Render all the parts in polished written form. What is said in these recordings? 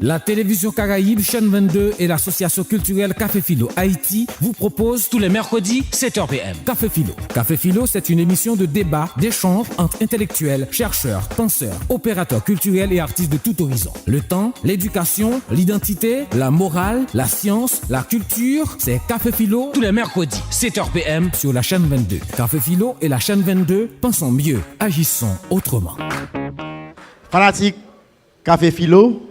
La télévision Caraïbe, chaîne 22 et l'association culturelle Café Philo Haïti vous proposent tous les mercredis 7h PM. Café Philo. Café Philo, c'est une émission de débat, d'échange entre intellectuels, chercheurs, penseurs, opérateurs culturels et artistes de tout horizon. Le temps, l'éducation, l'identité, la morale, la science, la culture, c'est Café Philo tous les mercredis 7h PM sur la chaîne 22. Café Philo et la chaîne 22, pensons mieux, agissons autrement. Fanatique Café Philo,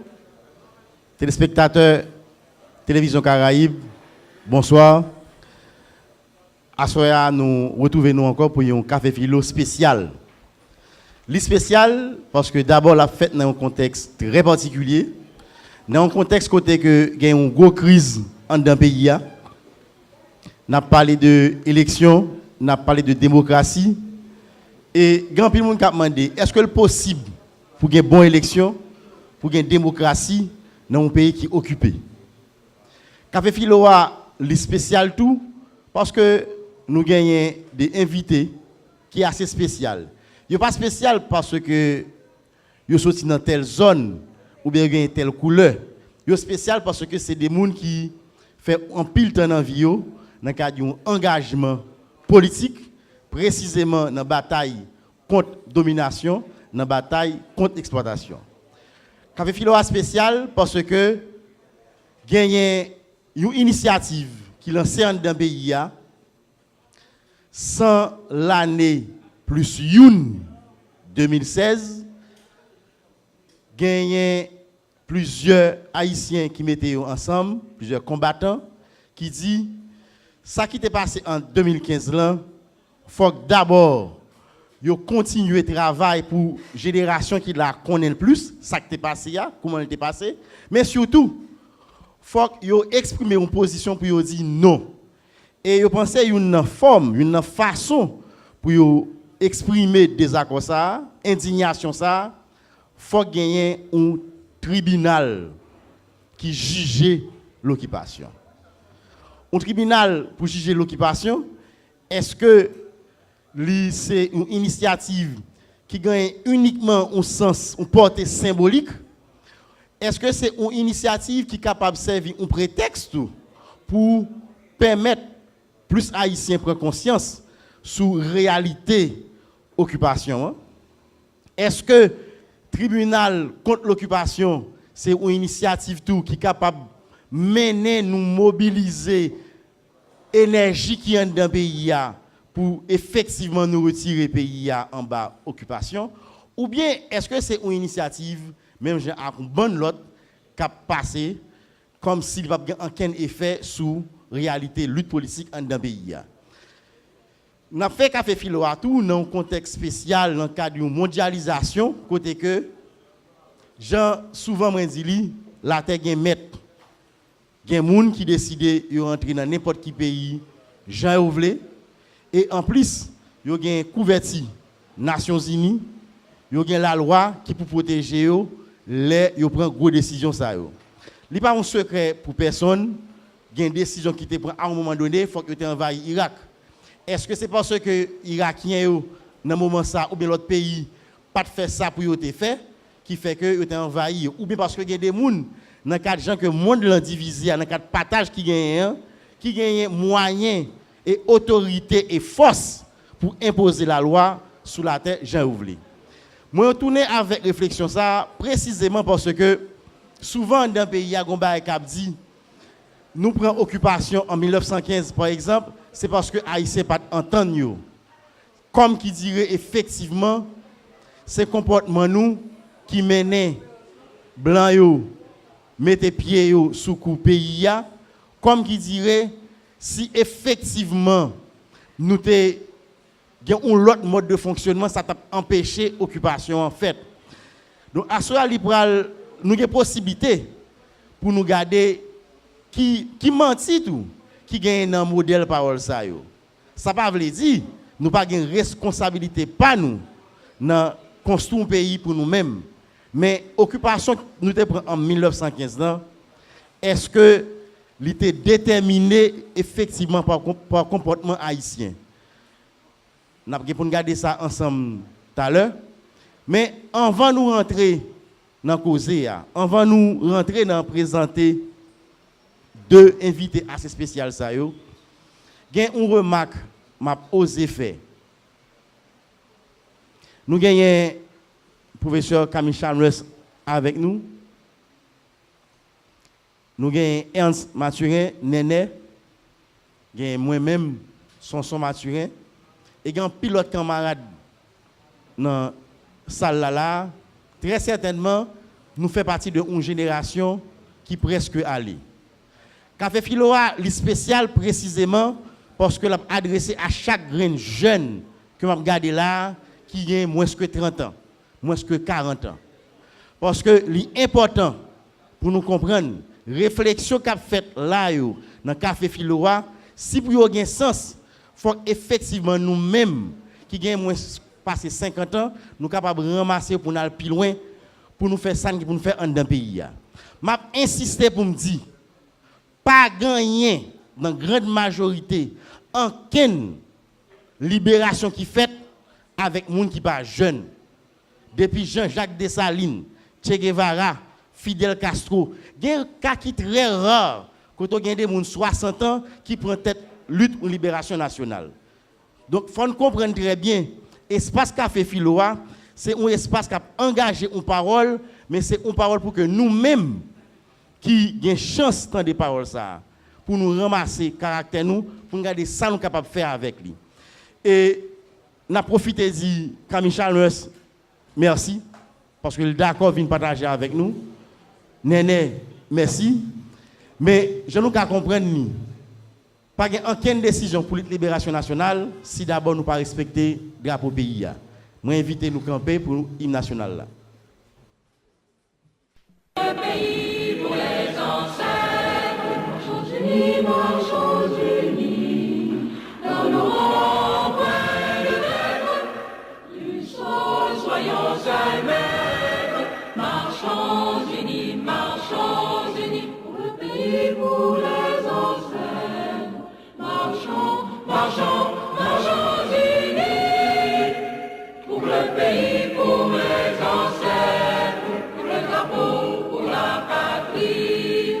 téléspectateurs Télévision Caraïbe, bonsoir. À soir, nous retrouvons encore pour un Café Philo spécial. Le spécial parce que d'abord la fête dans un contexte très particulier, dans un contexte côté que il y a une grosse crise dans le pays. On a parlé de élection, on a parlé de démocratie et grand pile monde a demandé est-ce que c'est possible pour qu'il y ait une bonne élection, pour qu'il y ait une démocratie dans un pays qui est occupé. Café Philo a le spécial tout parce que nous gagnons des invités qui sont assez spécial. Il n'est pas spécial parce que ils sont sortis dans telle zone ou bien gagnent telle couleur. Il est spécial parce que c'est des gens qui font un pile temps dans la vie dans le cadre d'un engagement politique, précisément dans la bataille contre la domination, dans la bataille contre l'exploitation. Café Philo est spécial parce que gagne une initiative qui lance dans le pays sans l'année plus une 2016 gagne plusieurs haïtiens qui mettaient ensemble, plusieurs combattants qui dit ça qui t'est passé en 2015 là, faut que d'abord yo continuer travail pour génération qui la connaît le plus, ça qui t'est passé comment il t'est passé, mais surtout faut que yo exprimer une position pour yo dire non. Et yo pensez une forme, une façon pour yo exprimer désaccord ça, indignation ça, faut gagner un tribunal qui juge l'occupation. Un tribunal pour juger l'occupation, est-ce que c'est une initiative qui gagne uniquement un sens, une portée symbolique? Est-ce que c'est une initiative qui est capable de servir un prétexte pour permettre plus Haïtiens prendre conscience sur la réalité occupation? Est-ce que le tribunal contre l'occupation, c'est une initiative tout qui est capable de mener, nous mobiliser l'énergie qui est dans le pays pour effectivement nous retirer le pays en bas occupation? Ou bien est-ce que c'est une initiative, même avec une bonne note, qui a passé comme s'il n'y avait aucun effet sur la réalité lutte politique dans le pays? Nous avons fait Café Philo à tout dans un contexte spécial, dans le cadre d'une mondialisation, côté que, Jean souvent m'a dit, la terre est maître. Il y a des gens qui décident de rentrer dans n'importe quel pays, Jean voulait. Et en plus, il y a une couverture Nations Unies, il y a la loi qui peut protéger les yo prend gros décision ça yo. Li pas un secret pour personne, il y a une décision qui te prend à un moment donné, faut que tu envahi Irak. Est-ce que c'est parce que Irakiens yo dans moment ça ou bien l'autre pays pas de faire ça pour yo te fait qui fait que yo te envahi ou bien parce que il y a des gens dans cadre gens que monde l'en divisé dans cadre partage qui gagne moyens et autorité et force pour imposer la loi sous la terre Jean Ouvlé. Moi, je tourne avec réflexion ça précisément parce que souvent dans le pays, il y a un qui dit nous prenons occupation en 1915 par exemple, c'est parce que Haïtiens pas entendre. Comme qui dirait effectivement, ces comportements nous qui menaient blanc yo, mettez pied yo sous coup pays comme qui dirait si effectivement nous te il y a un autre mode de fonctionnement, ça t'a empêché l'occupation en fait. Donc, à ce moment-là, nous avons possibilité pour nous garder qui mentit tout, qui gagne un modèle parole ça. Ça ne veut pas dire nous n'avons pas une responsabilité, pas nous, dans construire un pays pour nous-mêmes. Mais l'occupation que nous avons en 1915, est-ce que l'était déterminée effectivement par le comportement haïtien? Nous allons regarder ça ensemble tout à l'heure. Mais avant de nous rentrer dans causer. Avant nous rentrer dans présenter deux invités assez spéciaux ça yo. Gen une remarque m'a osé faire. Nous gagnons professeur Camille Chalmers avec nous. Nous gagnons Ernst Mathurin, Néné. Gagnons moi-même, Sonson Mathurin. Et gagnons pilote camarade dans la salle là. Très certainement, nous faisons partie d'une génération qui presque allée. Café Philo a spécial précisément parce que l'a adressé à chaque jeune que m'a regardé là qui a moins que 30 ans, moins que 40 ans. Parce que l'important pour nous comprendre, réflexion qu'a fait là dans Café Philo, si pour y avoir sens, faut effectivement nous-mêmes qui avons moins passé 50 ans, nous sommes capables de ramasser pour nous aller plus loin, pour nous faire ça, pour nous faire un dans le pays. Je insisté pour me dire, pas gagner dans la grande majorité aucune libération qui fait avec les gens qui ne sont pas jeunes. Depuis Jean-Jacques Dessalines, Che Guevara, Fidel Castro, il y a un cas qui est très rare quand on a des gens de 60 ans qui prennent tête lutte pour libération nationale. Donc, il faut comprendre très bien, l'espace Café Philo, c'est un espace qui a engagé une parole, mais c'est une parole pour que nous-mêmes, qui avons chance de des paroles, ça, pour nous ramasser le caractère, nous, pour nous garder ça, nous sommes capables de faire avec lui. Et, nous avons profité de Camille Chalmers, merci, parce que le d'accord vient partager avec nous. Néné, merci. Mais je ne peux pas comprendre, pas aucune décision pour la libération nationale si d'abord nous ne pas respecter le drapeau pays. Je invite nous à camper pour l'hymne national. Là. Le pays pour les ancêtres, marchons unis, dans nos points de terre, du sol, soyons seuls maîtres, marchons unis, pour le pays, pour les ancêtres, marchons unis, pour le pays, pour les ancêtres, pour le drapeau, pour la patrie,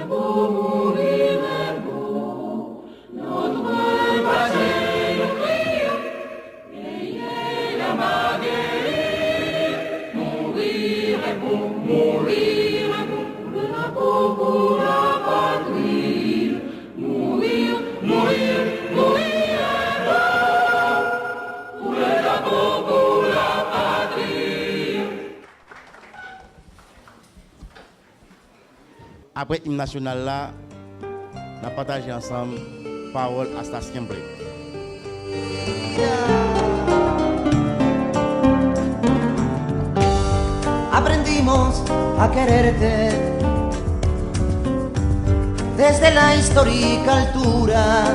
mourir est beau, notre passé nous crie, ayez la main guérie, mourir est beau, pour le drapeau, pour la patrie, mourir est beau, pour le drapeau, pour la patrie. Après l'hymne national là, on a partagé ensemble parole à Station Blé. Aprendimos a quererte desde la histórica altura,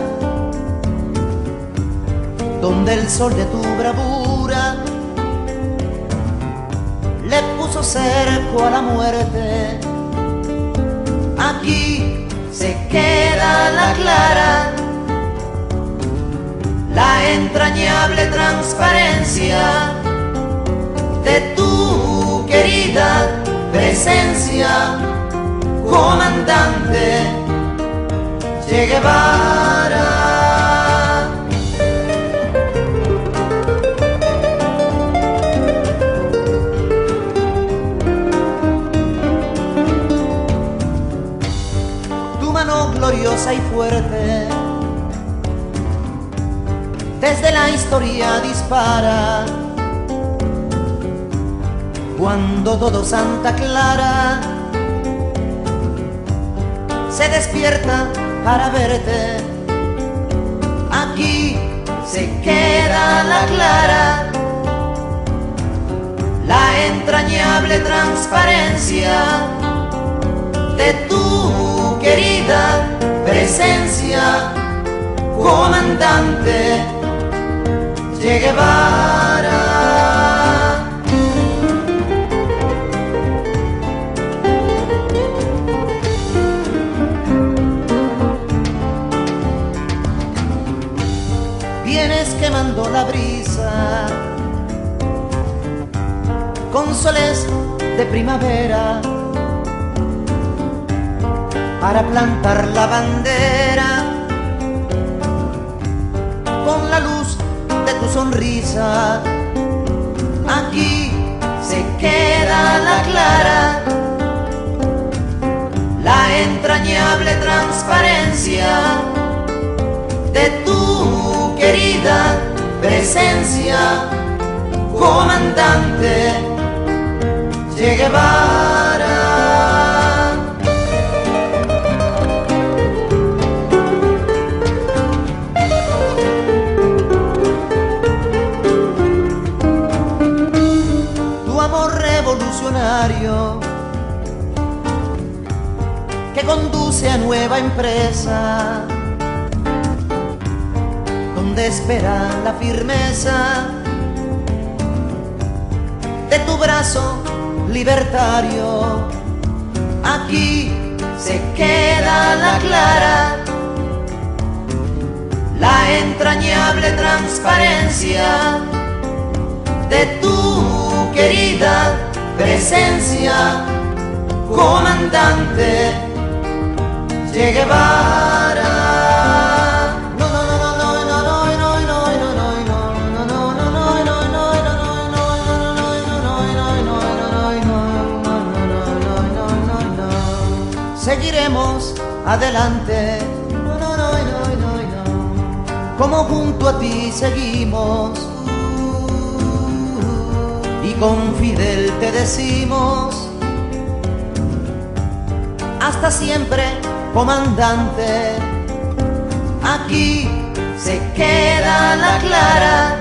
donde el sol de tu bravura le puso cerco a la muerte. Aquí se queda la clara, la entrañable transparencia de tu querida presencia, comandante Che Guevara. Gloriosa y fuerte, desde la historia dispara, cuando todo Santa Clara se despierta para verte. Aquí se queda la clara, la entrañable transparencia de tu querida presencia, comandante Che Guevara. Vienes quemando la brisa con soles de primavera para plantar la bandera con la luz de tu sonrisa. Aquí se queda la clara, la entrañable transparencia de tu querida presencia, comandante Che Guevara. Tu amor revolucionario que conduce a nueva empresa, donde espera la firmeza de tu brazo libertario. Aquí se queda la clara, la entrañable transparencia de tu querida presencia, comandante Che Guevara. Seguiremos adelante, como junto a ti seguimos, y con Fidel te decimos, hasta siempre, comandante. Aquí se queda la clara,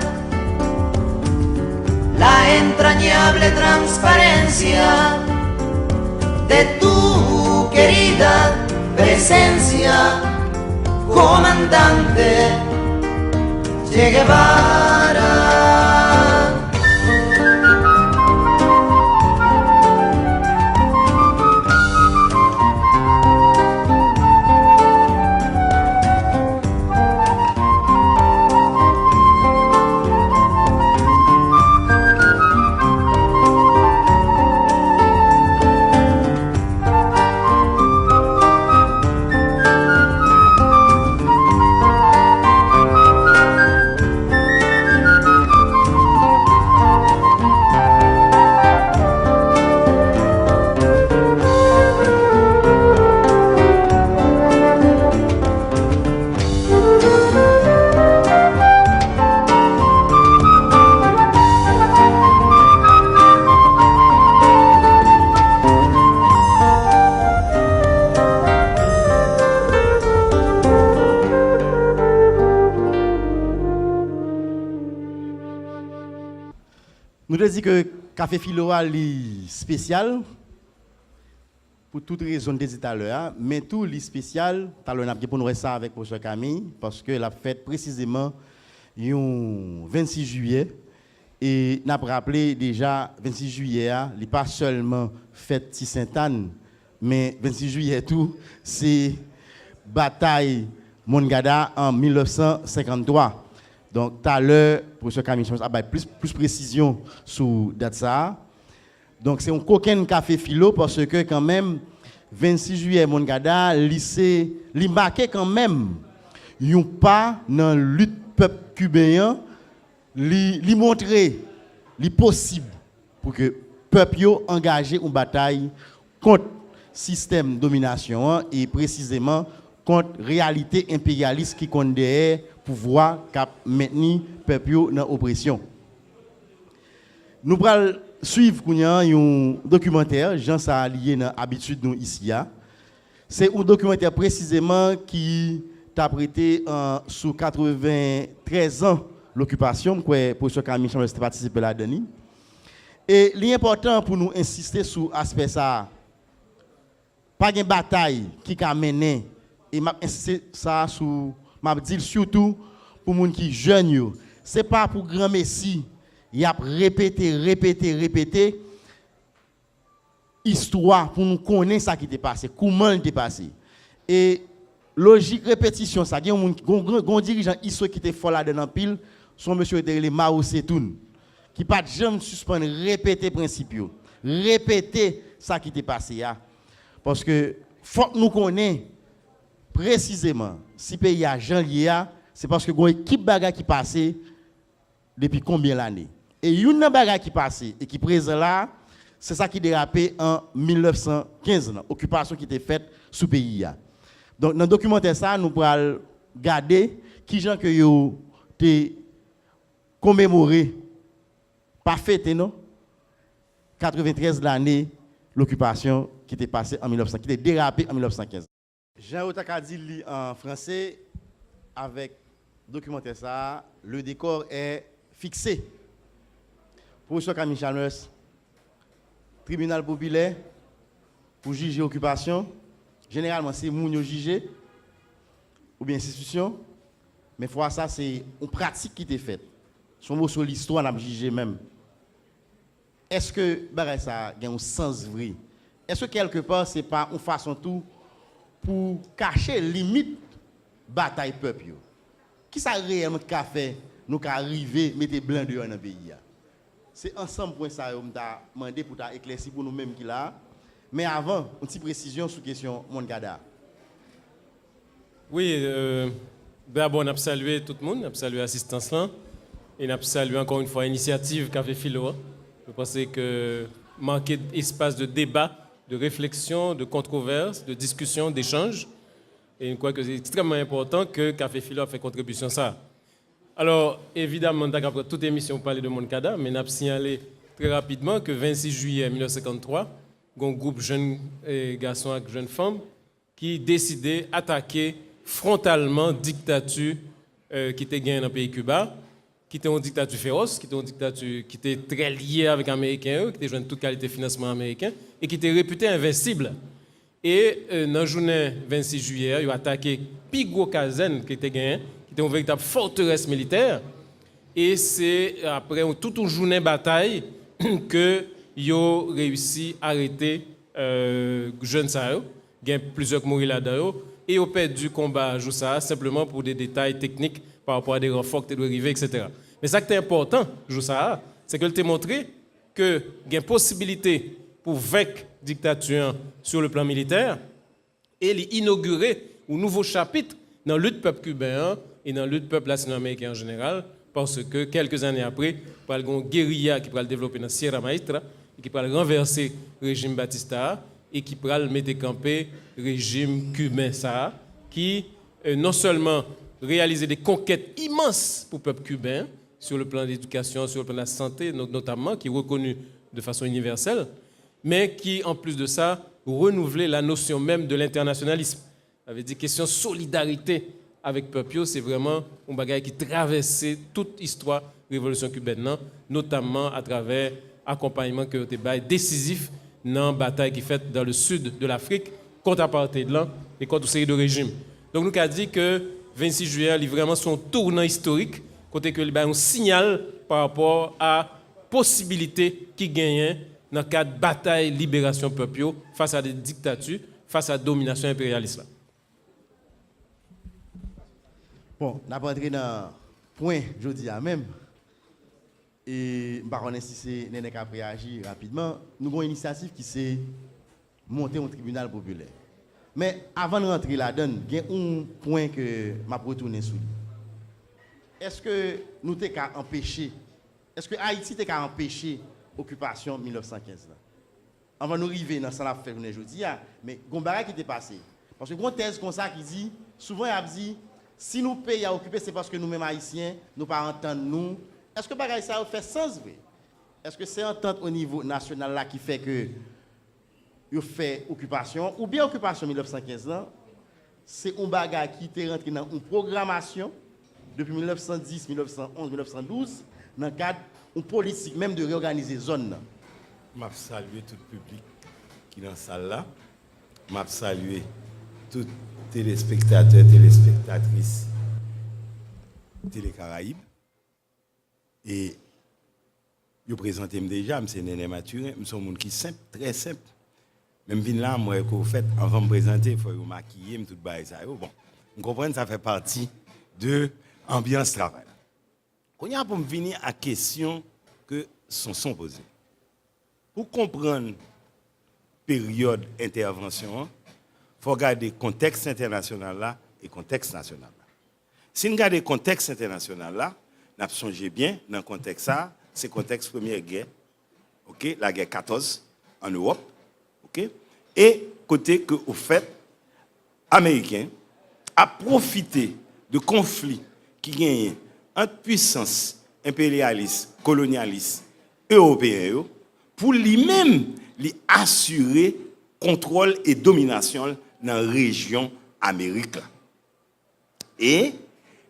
la entrañable transparencia de tu querida presencia, comandante Che Guevara. Nous te dit que Café Philo est spécial pour toutes les raisons que je tout à l'heure, mais tout est spécial, pour nous ça avec M. Camille, parce que la fête précisément le 26 juillet, et nous avons rappelé déjà 26 juillet, il n'est pas seulement fête Sainte-Anne, mais 26 juillet tout, c'est bataille Mongada en 1953. Donc, tout à l'heure, professeur Camille, plus précision sur date ça. Donc, c'est un coquin café philo parce que quand même, 26 juillet, Mongada, lycée, il marquait quand même, il pas dans la lutte peuple cubain, il montrer, il possible pour que le peuple soit engagé en bataille contre le système de domination et précisément contre la réalité impérialiste qui compte derrière pouvoir cap maintenir peuple dans l'oppression. Nous allons suivre un documentaire, Jean ça lié dans l'habitude nous ici. C'est un documentaire précisément qui t'a prêté sous 93 ans l'occupation, que professeur Camille Chambre participer là-dedans. Et l'important pour nous insister sur l'aspect ça, pas de bataille qui a mené, et m'a insisté ça sur m'a dit surtout pour les gens qui sont jeunes, ce n'est pas pour grand messie, il a répété histoire pour nous connaître ce qui est passé, comment il est passé. Et logique répétition, ça, il y a un dirigeant qui était fort là-dedans pile, son monsieur était Mao Tse-tung, qui pas jamais suspendre répéter principes, répéter ça qui t'est passé là. Parce que faut que nous connaissions précisément si pays a janvier, c'est parce que une équipe bagarre qui passait depuis combien d'années. Et une bagarre qui passait et qui présent là, c'est ça qui dérapé en 1915, l'occupation qui était faite sous pays. Donc dans le documentaire ça, nous pourrons regarder qui gens que yo te commémoré, pas fêté non, 93 l'année l'occupation qui était passée en 1900, qui était dérapé en 1915. Jean Otaka dit en français avec documentaire ça, le décor est fixé. Professeur Camille Chalmers, tribunal populaire pour juger occupation. Généralement, c'est moun yo juger ou bien institution, mais fois ça c'est une pratique qui était faite. Son mot sur l'histoire n'a jugé même. Est-ce que bagay ça a un sens vrai? Est-ce que quelque part c'est pas une façon tout pour cacher limite bataille peuple? Qui ça réellement qu'a fait nous arriver mettre blanc dehors dans le pays? C'est ensemble pour ça que je demandé pour éclaircir pour nous-mêmes qui là. Mais avant, une petite précision sur la question Mongada. Oui, d'abord, on a salué tout le monde, on a salué l'assistance là, et on a salué encore une fois l'initiative qu'a fait Philo. Je pense que manquer d'espace de débat, de réflexion, de controverse, de discussion, d'échange, et je crois que c'est extrêmement important que Café Philo a fait contribution à ça. Alors, évidemment, après toute émission, on parlait de Moncada, mais on a signalé très rapidement que 26 juillet 1953, un groupe de jeunes garçons et jeunes femmes qui décidait d'attaquer frontalement la dictature qui était gagnée dans le pays Cuba, qui était une dictature féroce, qui était une dictature qui était très liée avec les Américains, qui était jouée toute qualité de financement américain, et qui était réputée invincible. Et dans la journée 26 juillet, ils ont attaqué Pigo Kazen, qui était gagnée, qui était une véritable forteresse militaire. Et c'est après toute une journée de bataille que ils ont réussi à arrêter jeunes Sahel. Il y a plusieurs qui sont morts là-dedans. Et ils ont perdu le combat à simplement pour des détails techniques par rapport à des renforts qui doivent arriver, etc. Mais ça qui est important, c'est qu'elle t'a montré qu'il y a une possibilité pour vaincre la dictature sur le plan militaire et inaugurer un nouveau chapitre dans la lutte peuple cubain et dans la lutte peuple latino-américain en général, parce que quelques années après, il y a une guérilla qui va le développer dans Sierra Maestra et qui va renverser le régime Batista et qui va mettre campé le régime cubain qui non seulement réaliser des conquêtes immenses pour le peuple cubain sur le plan de l'éducation, sur le plan de la santé notamment, qui est reconnu de façon universelle, mais qui, en plus de ça, renouvelait la notion même de l'internationalisme. Ça veut dire question de solidarité avec le peuple, c'est vraiment un bagage qui traversait toute l'histoire de la révolution cubaine, notamment à travers l'accompagnement que était décisif dans la bataille qui est faite dans le sud de l'Afrique contre l'apartheid et contre une série de régimes. Donc nous avons dit que 26 juillet est vraiment son tournant historique, côté que un signal par rapport à la possibilité qui gagne dans le cadre de bataille libération peuple face à des dictatures, face à la domination impérialiste. Bon, on a entré dans le point, je dis à même. Et je ne sais pas si c'est Néné qui a réagi rapidement. Nous avons une initiative qui s'est montée au tribunal populaire. Mais avant de rentrer là-dedans, il y a un point que je vais retourner sur. Est-ce que nous avons empêché, est-ce que Haïti a empêché l'occupation 1915 là? Avant de nous arriver dans ce qu'on a fait aujourd'hui, mais il y a un bagage qui était passé. Parce que il y a une thèse comme ça qui dit, souvent il a dit, si nous pays à occuper, c'est parce que nous-mêmes Haïtiens, nous ne pas entendre nous. Est-ce que bagage ça fait sens vrai? Est-ce que c'est entente au niveau national là qui fait que il fait occupation ou bien occupation 1915 là, c'est un bagage qui était rentré dans une programmation depuis 1910, 1911, 1912 dans le cadre d'une politique même de réorganiser zone. Je salue tout le public qui est dans la salle là. Je salue tous les téléspectateurs, téléspectatrices Télé Caraïbes. Et je présente déjà, je suis Néné Mathurin, je suis un monde qui est simple, très simple. Même si là, moi, avant de me présenter, il faut me maquiller, tout ça. Bon, vous comprenez, ça fait partie de l'ambiance travail. Quand il y a pour me venir à la question que sont posées. pour comprendre période intervention, il faut regarder le contexte international là et le contexte national là. Si nous regardons le contexte international là, nous songez bien dans le contexte ça, c'est le contexte première guerre, ok, la guerre 14 en Europe, ok, et côté que au fait, Américains a profité de conflits qui gagnent entre puissances impérialistes, colonialistes, européens, pour lui-même lui assurer contrôle et domination dans la région Amérique. Et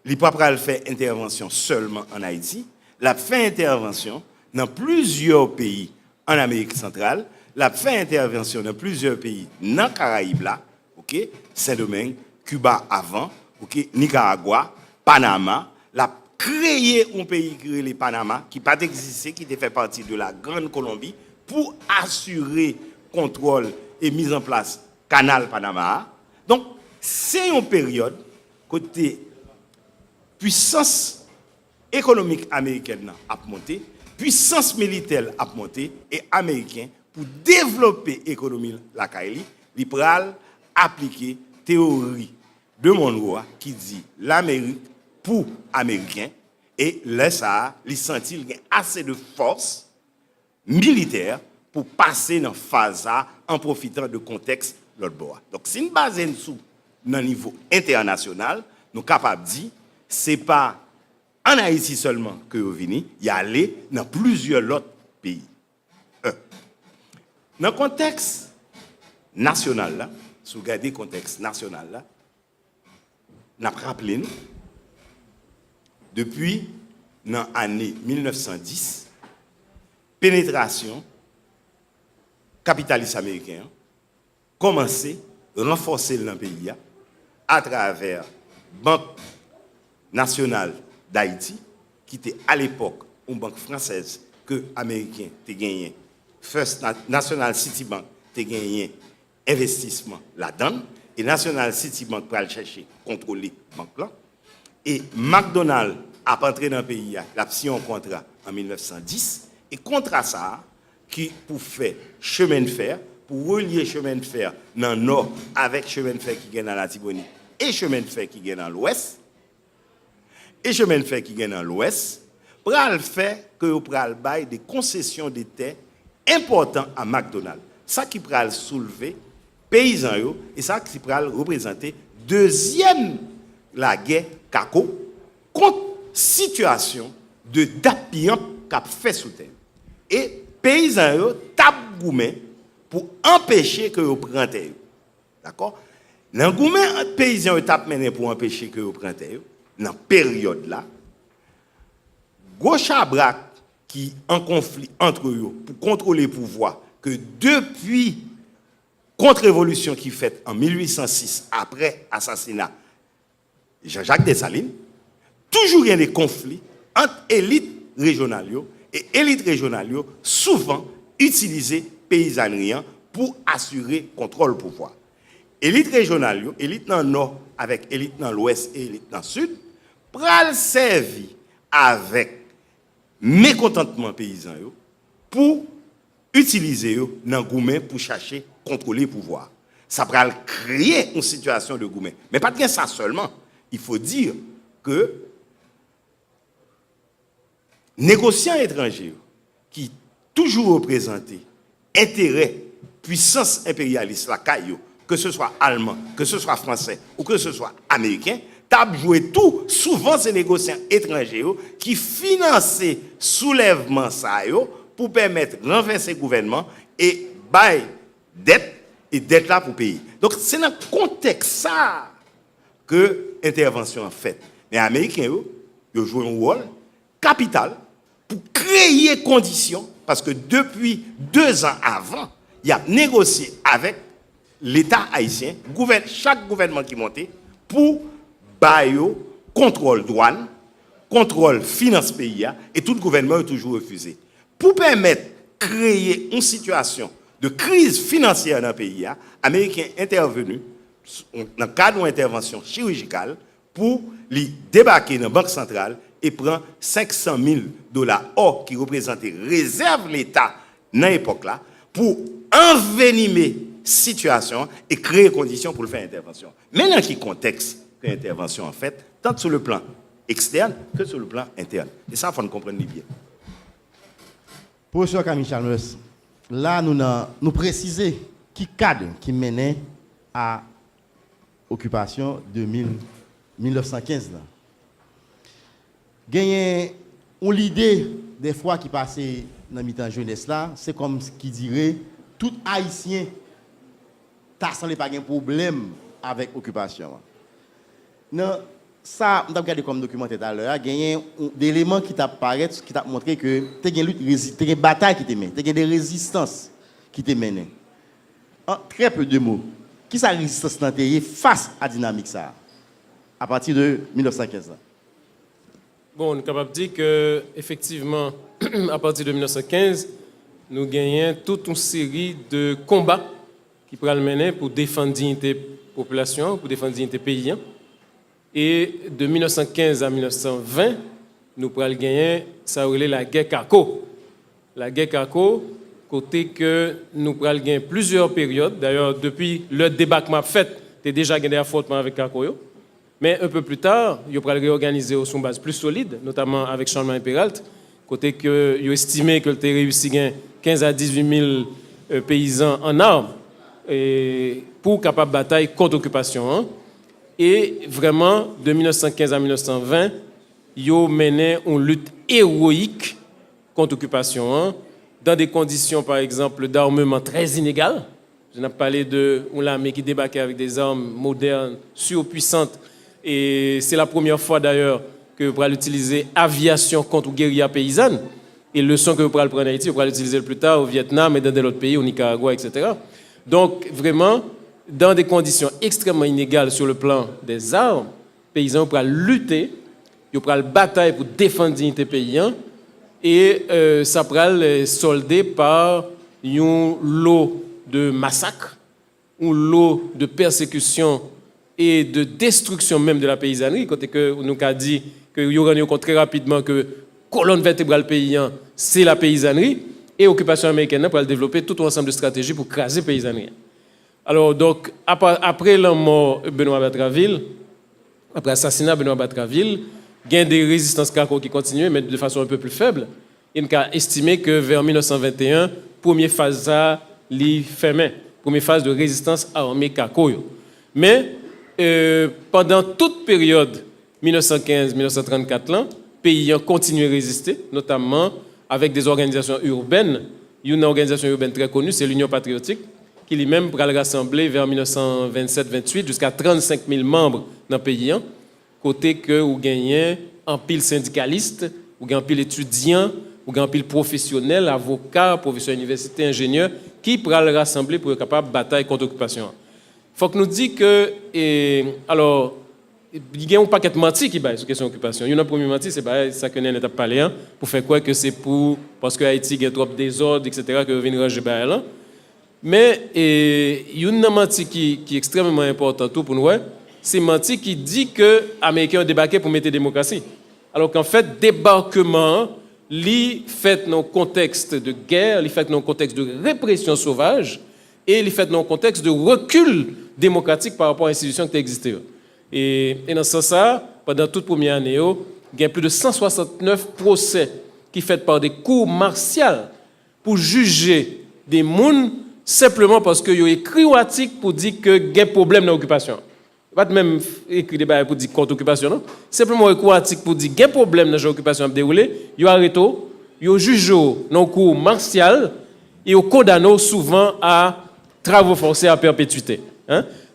il n'a pas fait intervention seulement en Haïti, il a fait intervention dans plusieurs pays en Amérique centrale, il a fait intervention dans plusieurs pays dans les Caraïbes, là, okay? Saint-Domingue, Cuba avant, okay? Nicaragua, Panama, la créé un pays qui est le Panama, qui n'a pas existé, qui fait partie de la Grande Colombie, pour assurer contrôle et mise en place canal Panama. Donc, c'est une période côté puissance économique américaine a monté, puissance militaire a monté, et américain, pour développer l'économie la Kaili, il pral appliquer théorie de Monroe qui dit l'Amérique pour Américains, et là ça, il sentit qu'il y a assez de force militaire pour passer dans phase en profitant de contexte l'autre bord. Donc si nous basons sur un niveau international, nous sommes capables de dire c'est pas en Haïti seulement que vous venez, il y a allé dans plusieurs autres pays. Dans le contexte national là, si vous regardez le contexte national là, nous avons rappelé depuis l'année 1910, pénétration capitaliste américain commencé à renforcer le pays à travers Banque nationale d'Haïti, qui était à l'époque une banque française que les Américains ont gagné. First National City Bank a gagné investissement là-dedans. Et National City Bank pour aller chercher, contrôler la banque là. Et McDonald's a entré dans le pays, il a signé un contrat en 1910. Et contrat ça, qui pour faire chemin de fer, pour relier chemin de fer dans le nord avec chemin de fer qui gagne dans la Tibonite et chemin de fer qui gagne dans l'ouest, et chemin de fer qui gagne dans l'ouest, pral fait que vous pral bail des concessions de terre importantes à McDonald's. Ça qui pral soulever paysans yo, et ça qui pral représenter deuxième la guerre Kako contre situation de dapian qu'a fait sous terre. Et paysans yo tap goumen pour empêcher que vous prenne terre. D'accord? Dans goumen paysans yo tap mené pour empêcher que vous prenne terre. Dans cette période-là, gauche à braque qui en conflit entre eux pour contrôler le pouvoir, que depuis contre-révolution qui fait en 1806, après assassinat Jean-Jacques Dessalines, toujours il y a des conflits entre élites régionales et élites régionales, souvent utilisées paysannerie pour assurer le contrôle du pouvoir. Élite régionale, élite dans le nord avec élite dans l'ouest et élite dans le sud, pral servi avec mécontentement paysan pour utiliser dans goumen pour chercher contrôler le pouvoir. Ça pral créer une situation de goumen. Mais pas de ça seulement. Il faut dire que négociants étrangers qui toujours représenté intérêt, puissance impérialiste, la caillou, que ce soit allemand, que ce soit français ou que ce soit américain, t'as joué tout, souvent ces négociants étrangers qui finançaient soulèvement ça pour permettre de renverser le gouvernement et bail dette et dette là pour payer. Donc c'est dans le contexte ça que l'intervention en fait. Les Américains ils jouent un rôle capital pour créer conditions parce que depuis 2 ans avant, il a négocié avec l'État haïtien, chaque gouvernement qui montait pour bailler contrôle douane, contrôle finance pays et tout le gouvernement a toujours refusé. Pour permettre de créer une situation de crise financière dans le pays, les Américains intervenus dans le cadre d'une intervention chirurgicale pour les débarquer dans la Banque centrale et prendre $500 000 or qui représentait réserve l'État dans l'époque là pour envenimer situation et créer conditions pour le faire intervention. Mais dans quel contexte que l'intervention en fait, tant sur le plan externe que sur le plan interne. Et ça, il faut nous comprendre bien. Professeur Camille Chalmers, là, nous préciser qui cadre qui menait à l'occupation de 1915. Gagner l'idée des fois qui passait dans le mi-temps jeunesse là, c'est comme ce qui dirait tout Haïtien t'as semblé pas de problème avec l'occupation. Non, ça, on a regardé comme documentaire tout à l'heure, il y a des éléments qui t'apparaissent, qui t'a montré que tu as une lutte, tu as une bataille qui te mène, tu as des résistances qui te mènent. En très peu de mots, qui sa résistance dans face à la dynamique ça, à partir de 1915 là? Bon, on est capable de dire que effectivement, à partir de 1915, nous gagnons toute une série de combats qui pourraient le mener pour défendre la dignité de la population, pour défendre la dignité des pays. Et de 1915 à 1920, nous pourrons gagner, ça relève la guerre Carco. La guerre Carco, côté que nous pourrons gagner plusieurs périodes. D'ailleurs, depuis le débat que m'a fait, tu as déjà gagné des affrontements avec Carco. Mais un peu plus tard, ils pourront réorganiser sur une base plus solide, notamment avec Charlemagne Peralt, côté que ils estimé que tu réussi à gagner 15 à 18 000 paysans en armes et pour capable bataille contre l'occupation. Et vraiment, de 1915 à 1920, ils ont mené une lutte héroïque contre l'occupation, dans des conditions, par exemple, d'armement très inégales. Je n'ai pas parlé de l'armée qui débarquait avec des armes modernes, surpuissantes. Et c'est la première fois, d'ailleurs, que vous pourrez utiliser aviation contre guérilla paysanne. Et le son que vous pourrez prendre en Haïti, vous pourrez l'utiliser plus tard au Vietnam et dans d'autres pays, au Nicaragua, etc. Donc, vraiment, dans des conditions extrêmement inégales sur le plan des armes, les paysans pourront lutter, ils pourront batailler pour défendre la dignité des paysans, et ça pourra solder par un lot de massacres, un lot de persécutions et de destruction même de la paysannerie, côté que nous avons dit que nous avons rendu compte très rapidement que colonne vertébrale paysan, c'est la paysannerie, et l'occupation américaine pour développer tout un ensemble de stratégies pour craser la paysannerie. Alors, donc, après la mort de Benoît Batraville, après l'assassinat de Benoît Batraville, il y a des résistances Carco qui continuaient, mais de façon un peu plus faible. Il a estimé que vers 1921, première phase a fermé, première phase de résistance armée Carco. Mais pendant toute période 1915-1934, le pays a continué à résister, notamment avec des organisations urbaines. Une organisation urbaine très connue, c'est l'Union patriotique, qui lui-même pourra le rassembler vers 1927-28 jusqu'à 35 000 membres dans le pays. Côté que vous gagnez un pile syndicaliste, vous gagnez un pile étudiant, vous gagnez un pile professionnel, avocat, professeur d'université, ingénieur, qui pourra le rassembler pour être capable de batailler contre l'occupation. Il faut que nous disions que, alors, il y a un paquet de mentis qui baillent sur la question de l'occupation. Il y a un premier menti, c'est ça que nous avons parlé, pour faire quoi que c'est pour, parce que Haïti a trop de désordre, etc., que vous venez ranger là. Mais il y a un menti qui est extrêmement important pour nous, c'est un menti qui dit que les Américains ont débarqué pour mettre la démocratie. Alors qu'en fait, débarquement, il fait dans un contexte de guerre, il fait dans un contexte de répression sauvage, et il fait dans un contexte de recul démocratique par rapport à l'institution qui existait. Et dans ce sens, pendant toute première année, il y a plus de 169 procès qui sont faits par des cours martiales pour juger des gens simplement parce qu'ils ont écrit un article pour dire qu'il y a un problème dans l'occupation. Pas même écrit des pour dire contre l'occupation, non. Simplement écrit un article pour dire qu'il y a un problème dans l'occupation à dérouler. Ils ont arrêté, ils ont jugé dans le cours martial et ils ont condamné souvent à travaux forcés à perpétuité.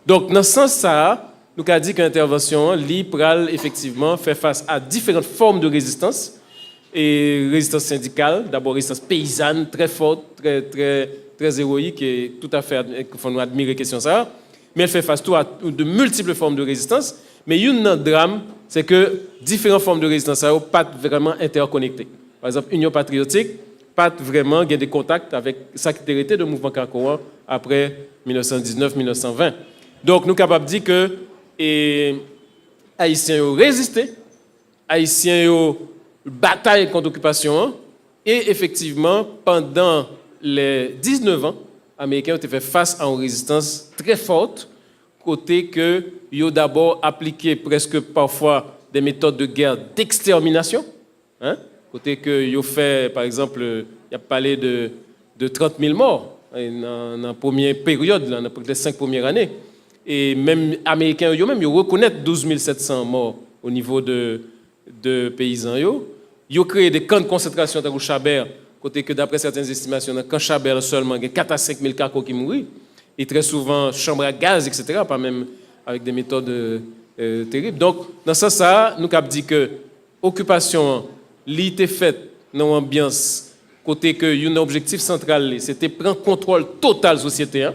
Donc, dans ce sens, ça, nous avons dit que l'intervention libérale, effectivement, fait face à différentes formes de résistance. Et résistance syndicale, d'abord résistance paysanne, très forte, très héroïque, et tout à fait, il faut nous admirer la question ça. Mais elle fait face à de multiples formes de résistance. Mais une drame, c'est que différentes formes de résistance ne sont pas vraiment interconnectées. Par exemple, l'Union patriotique, pas vraiment des contacts avec sa été de mouvement Carco après 1919-1920. Donc, nous sommes capables de dire que les Haïtiens ont résisté, les Haïtiens ont bataille contre l'occupation, et effectivement, pendant les 19 ans, les Américains ont fait face à une résistance très forte, côté que ils ont d'abord appliqué presque parfois des méthodes de guerre d'extermination, hein? Côté que ils ont fait, par exemple, il y a parlé de 30 000 morts dans la première période, dans les 5 premières années. Et même les Américains, ils reconnaissent 12 700 morts au niveau de paysans. Ils ont créé des camps de concentration dans le Chabert, côté que d'après certaines estimations, dans le camp Chabert seulement, il y a 4 à 5 000 cas qui mourent. Et très souvent, chambre à gaz, etc., pas même avec des méthodes terribles. Donc, dans ce sens, nous avons dit que l'occupation, l'ité faite dans l'ambiance, côté que un objectif central, c'était prendre contrôle total de la société,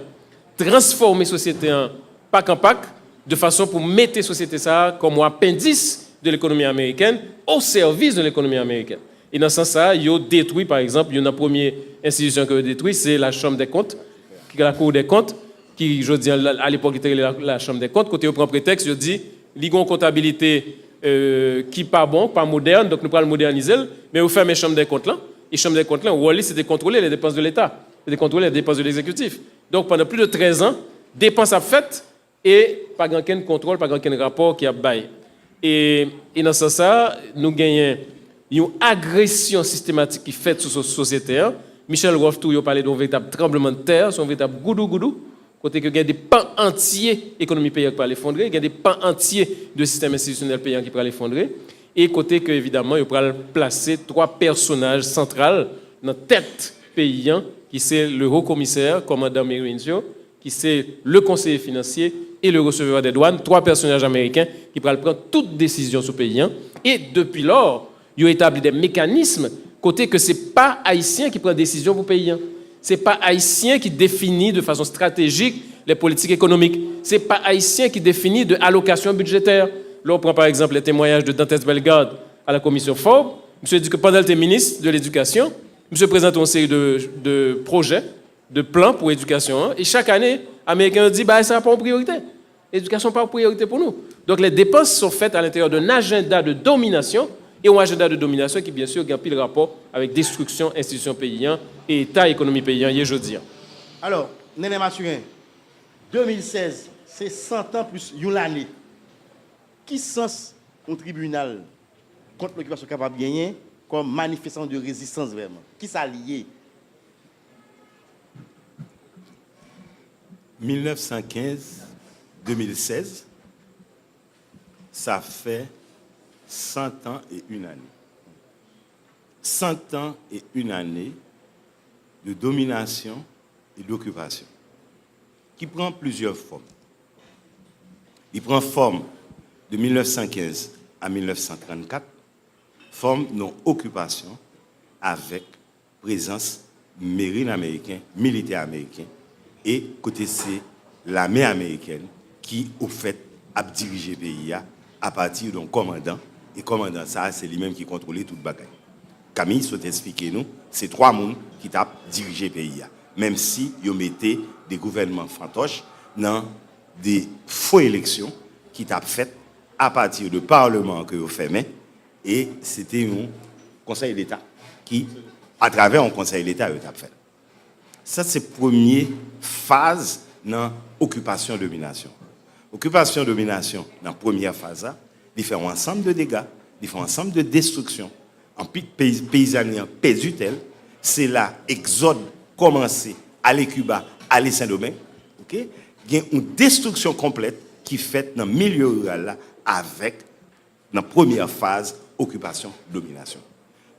transformer la société en pack en pack, de façon pour mettre la société ça comme un appendice de l'économie américaine au service de l'économie américaine. Et dans ce sens, ils ont détruit, par exemple, la première institution qu'ils ont détruit, c'est la Chambre des comptes, la Cour des comptes, qui, je dis, à l'époque, était la Chambre des comptes. Côté, on prend prétexte, je dis, ils ont une comptabilité qui n'est pas bon, pas moderne, donc nous pouvons le moderniser, mais vous fermez la Chambre des comptes là. Et la Chambre des comptes là, où c'est de contrôler les dépenses de l'État, c'est de contrôler les dépenses de l'exécutif. Donc pendant plus de 13 ans, dépenses à faites et pas aucun contrôle, pas aucun rapport qui a bail. Et dans ce sens, nous gagnons une agression systématique qui est faite sur la société. Michel Rolf a parlé d'un véritable tremblement de terre, d'un véritable goudou-goudou. Côté que il y a des pans entiers l'économie paysanne qui peut l'effondrer, il y a des pans entiers de système institutionnel paysan qui peut l'effondrer. Et côté que, évidemment, il va placer 3 personnages centraux dans la tête paysan, qui c'est le haut-commissaire, commandant Merincio, qui c'est le conseiller financier et le receveur des douanes, 3 personnages américains qui vont prendre toute décision sur le paysan. Et depuis lors, il a établi des mécanismes, côté que ce n'est pas haïtien qui prend décision pour le paysan. Ce n'est pas haïtien qui définit de façon stratégique les politiques économiques. Ce n'est pas haïtien qui définit de allocation budgétaire. Là, on prend par exemple les témoignages de Dantes Bellegarde à la commission Forbes. Monsieur dit que pendant qu'il était ministre de l'Éducation, monsieur présente une série de projets, de plans pour l'éducation. Et chaque année, les Américains disent que ça n'a pas une priorité. L'éducation n'est pas une priorité pour nous. Donc les dépenses sont faites à l'intérieur d'un agenda de domination et un agenda de domination qui, bien sûr, a pile rapport avec destruction, institution paysanne et état économie paysan, je dis. Alors, Néné Mathurin, 2016, c'est 100 ans plus une année. Qui sens un tribunal contre l'occupation capable de gagner comme manifestant de résistance vraiment? Qui ça lié? 1915-2016, ça fait 100 ans et une année. 100 ans et une année de domination et d'occupation qui prend plusieurs formes. Il prend forme de 1915 à 1934, forme non-occupation avec présence marine américaine, militaire américain, et côté c'est l'armée américaine qui, au fait, a dirigé le pays à partir d'un commandant, et commandant ça, c'est lui-même qui contrôlait toute bagaille. Camille s'est expliqué nous, c'est 3 personnes qui ont dirigé le pays, même si ils mettaient des gouvernements fantoches dans des faux élections qui ont fait à partir du Parlement que vous fermez, et c'était un Conseil d'État qui, à travers un Conseil d'État, a fait. Ça, c'est la première phase dans l'occupation-domination. Occupation-domination, dans la première phase, il fait un ensemble de dégâts, il fait un ensemble de destruction. En paysannie, perdu tel, c'est là l'exode commencé à Cuba, à Saint-Domingue. Okay? Il y a une destruction complète qui est faite dans le milieu rural là, avec la première phase occupation-domination.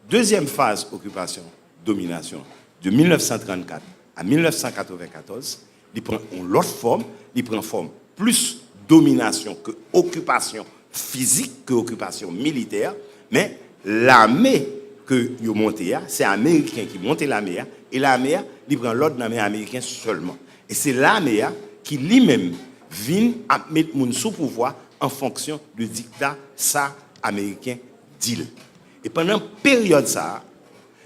Deuxième phase occupation-domination, de 1934 à 1994, il prend une autre forme, il prend forme plus domination que occupation physique, que occupation militaire, mais l'armée que vous montez, c'est Américain qui monte l'armée, et l'armée, il prend l'ordre de l'armée américaine seulement. Et c'est l'armée qui lui-même vient à mettre mon sous pouvoir en fonction du dictat ça américain deal. Et pendant une période ça,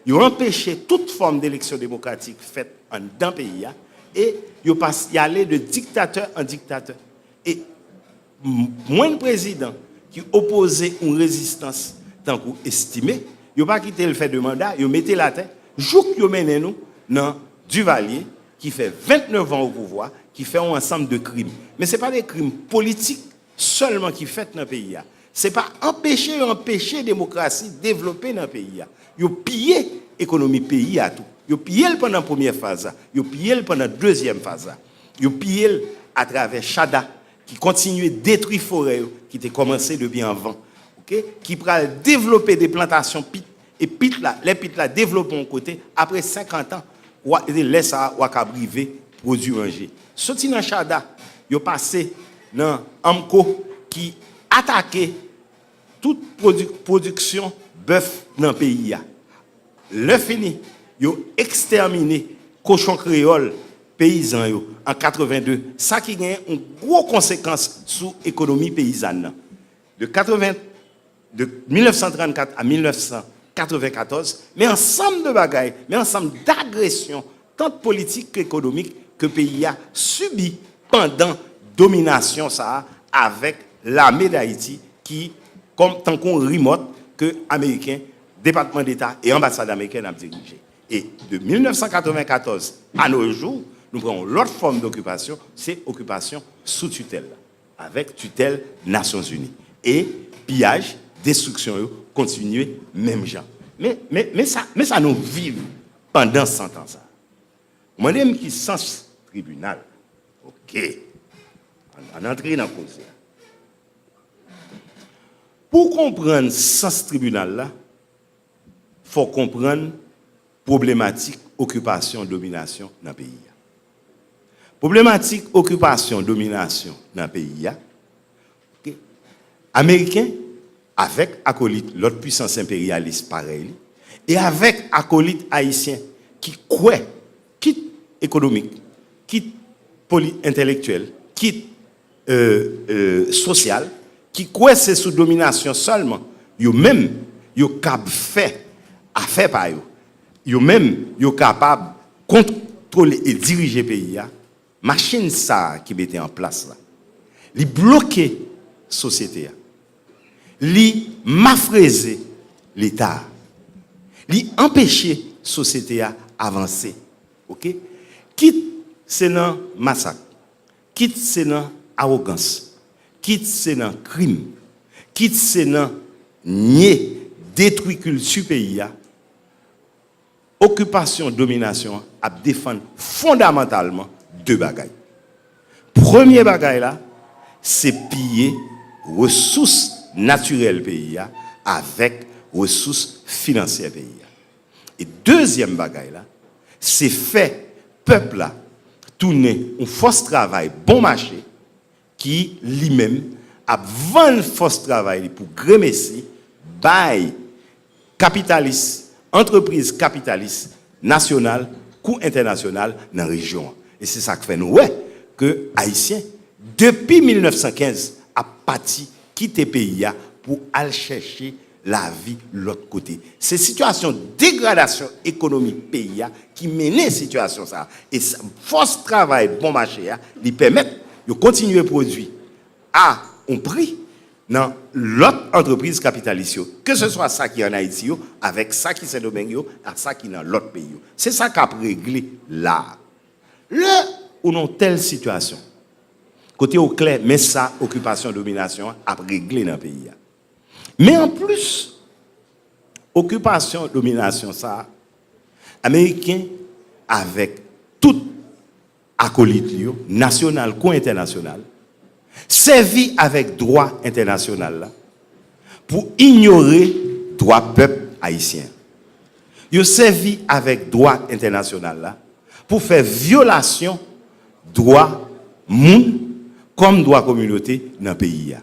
ils ont empêché toute forme d'élection démocratique faite dans le pays et ils passent aller de dictateur en dictateur. Et moins de présidents qui opposaient une résistance tant qu'on estimé, ils n'ont pas quitté le fait de mandat, ils ont mis la tête, jour qu'ils mènent nous dans Duvalier, qui fait 29 ans au pouvoir, qui fait un ensemble de crimes. Mais ce n'est pas des crimes politiques seulement qui fait dans le pays. Ce n'est pas empêcher la démocratie de développer dans le pays. Ils ont pillé l'économie du pays à tout. Ils ont pillé pendant la première phase. Ils ont pillé pendant la deuxième phase. Ils ont pillé à travers Chada, qui continue de détruire les forêts, qui était commencé depuis avant. Okay? Qui va développer des plantations pit. Et pit là, les pit là développent un côté. Après 50 ans, ils laissent ça ou à briver, produire manger. Sorti dans Chada, ils ont passé dans Amco qui attaquait toute production bœuf dans le pays. Le fini, ils ont exterminé cochon créole paysans en 82. Ça qui a une grosse conséquence sur l'économie paysanne. De 1934 à 1994, mais ensemble de bagailles, mais ensemble d'agressions, tant politiques qu'économiques, que le pays a subi pendant domination ça avec l'armée d'Haïti qui, comme tant qu'on remote que américain, département d'État et ambassade américaine a dirigé. Et de 1994 à nos jours, nous prenons l'autre forme d'occupation, c'est occupation sous tutelle, avec tutelle Nations Unies. Et pillage, destruction, continuer même genre. Mais ça nous vit pendant 100 ans. Ça. Moi-même qui sens tribunal, ok, on entre dans le cause. Pour comprendre sens tribunal là, faut comprendre problématique occupation-domination dans le pays. Problématique occupation-domination dans le pays. Okay. Américains, avec acolyte, l'autre puissance impérialiste pareil, et avec acolyte haïtien qui croit, quitte économique, quitte intellectuel, quitte social, qui croit c'est sous domination seulement, yo même yo cap fait affaire par yo même yo capable contrôler et diriger pays a machine ça qui mettait en place là li bloquer société a li mafreser l'état li empêcher société à avancer. OK, quitte c'est dans massacre, quitte c'est dans arrogance, quitte c'est dans crime, quitte c'est dans nier détruire culture pays a occupation domination à défendre fondamentalement deux bagailles. Premier bagaille là, c'est piller ressources naturelles pays a avec ressources financières pays a. Et deuxième bagaille là, c'est faire peuple là tourner une force travail bon marché qui lui-même a vendre force travail pour grémesser bail capitaliste entreprise capitaliste nationale ou internationale dans la région. Et c'est ça que fait nous que haïtiens depuis 1915 a parti quitter pays pour aller chercher la vie de l'autre côté. C'est situation de dégradation économique pays qui mène situation ça et force travail bon marché lui permet de continuer à produire à un prix dans l'autre entreprise capitaliste, que ce soit ça qui est en Haïti, avec ça qui est dans domaine, à ça qui est dans l'autre pays. C'est ça qui a réglé là. Là où dans telle situation, côté au clair, mais ça, occupation, domination, a réglé dans le pays. Mais en plus, occupation, domination, ça, Américains, avec tout acolyte, national ou international, servi avec droit international là, pour ignorer droit peuple haïtien. Ils servi avec droit international là, pour faire violation droit moun comme droit communauté dans le pays.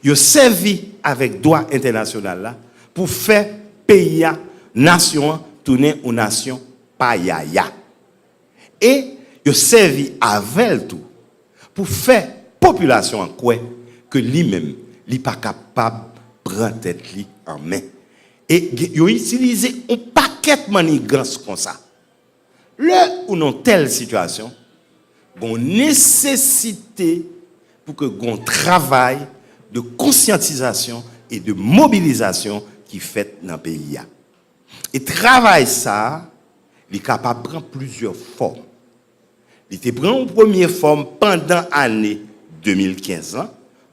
Ils servi avec droit international là, pour faire pays nation tourner aux nations payaya. Et ils servi avec tout pour faire population en quoi que lui-même n'est pas capable de prendre tête en main. Et ils ont utilisé un paquet de manigances comme ça. Là où dans telle situation, il y a une nécessité pour que un travail de conscientisation et de mobilisation qui fait dans le pays. Et travail ça, il est capable de prendre plusieurs formes. Il était pris en première forme pendant l'année 2015,